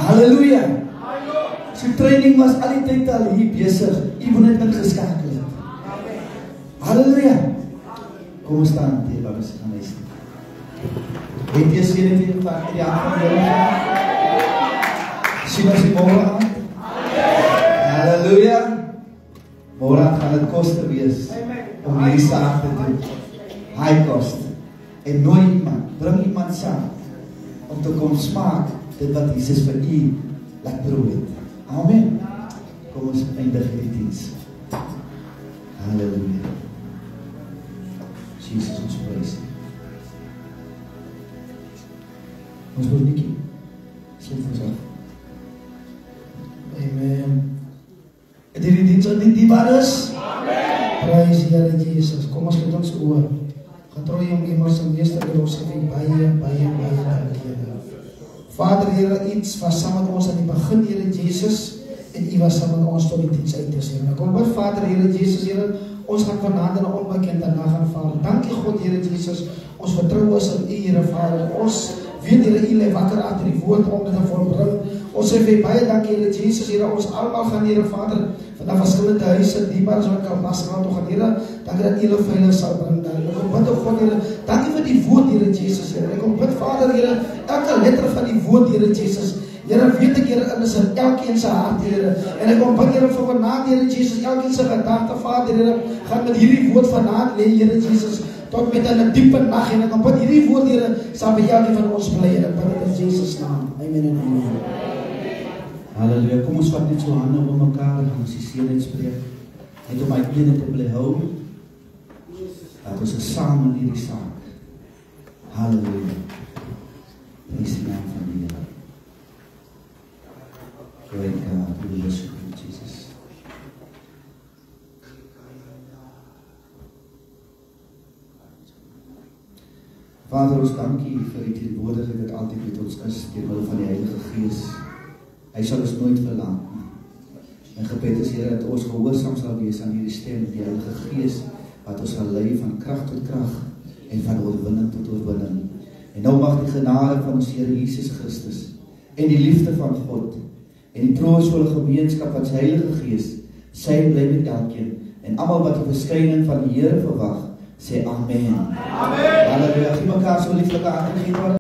Halleluja. So training was al die tyd al hier besig. Jy moet net ingeskakel het. Halleluja. Kom ons staan, die wat is gaan lees. Het jy sien dit in die hand van jou? Sien ons die môre aan? Halleluja. Môre gaan dit koste wees om hierdie saak te doen. High cost. En nooi iemand, bring iemand saam om te kom smaak dit wat Jesus vir u laat proe het. Amen. Kom ons eindig hierdie diens. Halleluja. Jesus ons prys. Ons wil Nikkie sê vir ons. Amen. Het hierdie diens aan die waar is? Amen. Prys die Here Jesus. Kom ons met ons oor. Getrou om immers en meester in ons gebied baie dankie. Vader, Here, iets was saam met ons aan die begin, Here Jesus, en u was saam met ons tot die diens uit is, Here. Kom bid, Vader, Here Jesus, Here, ons gaan vanaand in 'n onbekende nag gaan Vader. Dankie God, Here Jesus, ons vertrou is in u, Here Vader. Ons weet, Here, u lê wakker agter die woord om dit te volbring. Ons sê vir baie dankie, Here Jesus, Here, ons almal gaan, Here Vader, vanaf verskillende huise, diebaar as wat kan Kalmasstraat toe gaan, Here, dankie dat u hulle veilig sal bring. Ek kom bid, God, Here, dankie vir die woord, Here Jesus, Here. Ek kom bid, Vader, Here, elke letter van die woord, Here Jesus, Here, weet ek, Here, is in elkeen se hart, Here. En ek kom bid, Here, vir vanaand, Here Jesus, elkeen se gedagte, Vader, Here, gaan met hierdie woord vanaand lê, Here Jesus, tot met 'n diepe nag, en ek kom bid hierdie woord, Here, sal by elkeen van ons bly, en ek bid dit in Jesus naam. Amen en amen. Halleluja, kom ons vat net so hande om mekaar, en ons die seën spreek, net om my ene te bly hou, dat ons is saam in hierdie saak. Halleluja. Prys die naam van die Here. Great God, we worship you, Jesus. Vader, ons dankie vir die teenwoordigheid wat altyd met ons is, deur middel van die Heilige Gees. Hy sal ons nooit verlaat nie. En gebed is, Here, dat ons gehoorsaam sal wees aan hierdie stem, die Heilige Gees, wat ons sal lei van krag tot krag en van oorwinning tot oorwinning. En nou mag die genade van ons Here Jesus Christus en die liefde van God en die troostvolle gemeenskap van sy Heilige Gees sy bly met elkeen en almal wat die verskyning van die Here verwag, sê amen. Amen. Halleluja. Gee mekaar so lieflike hande gee.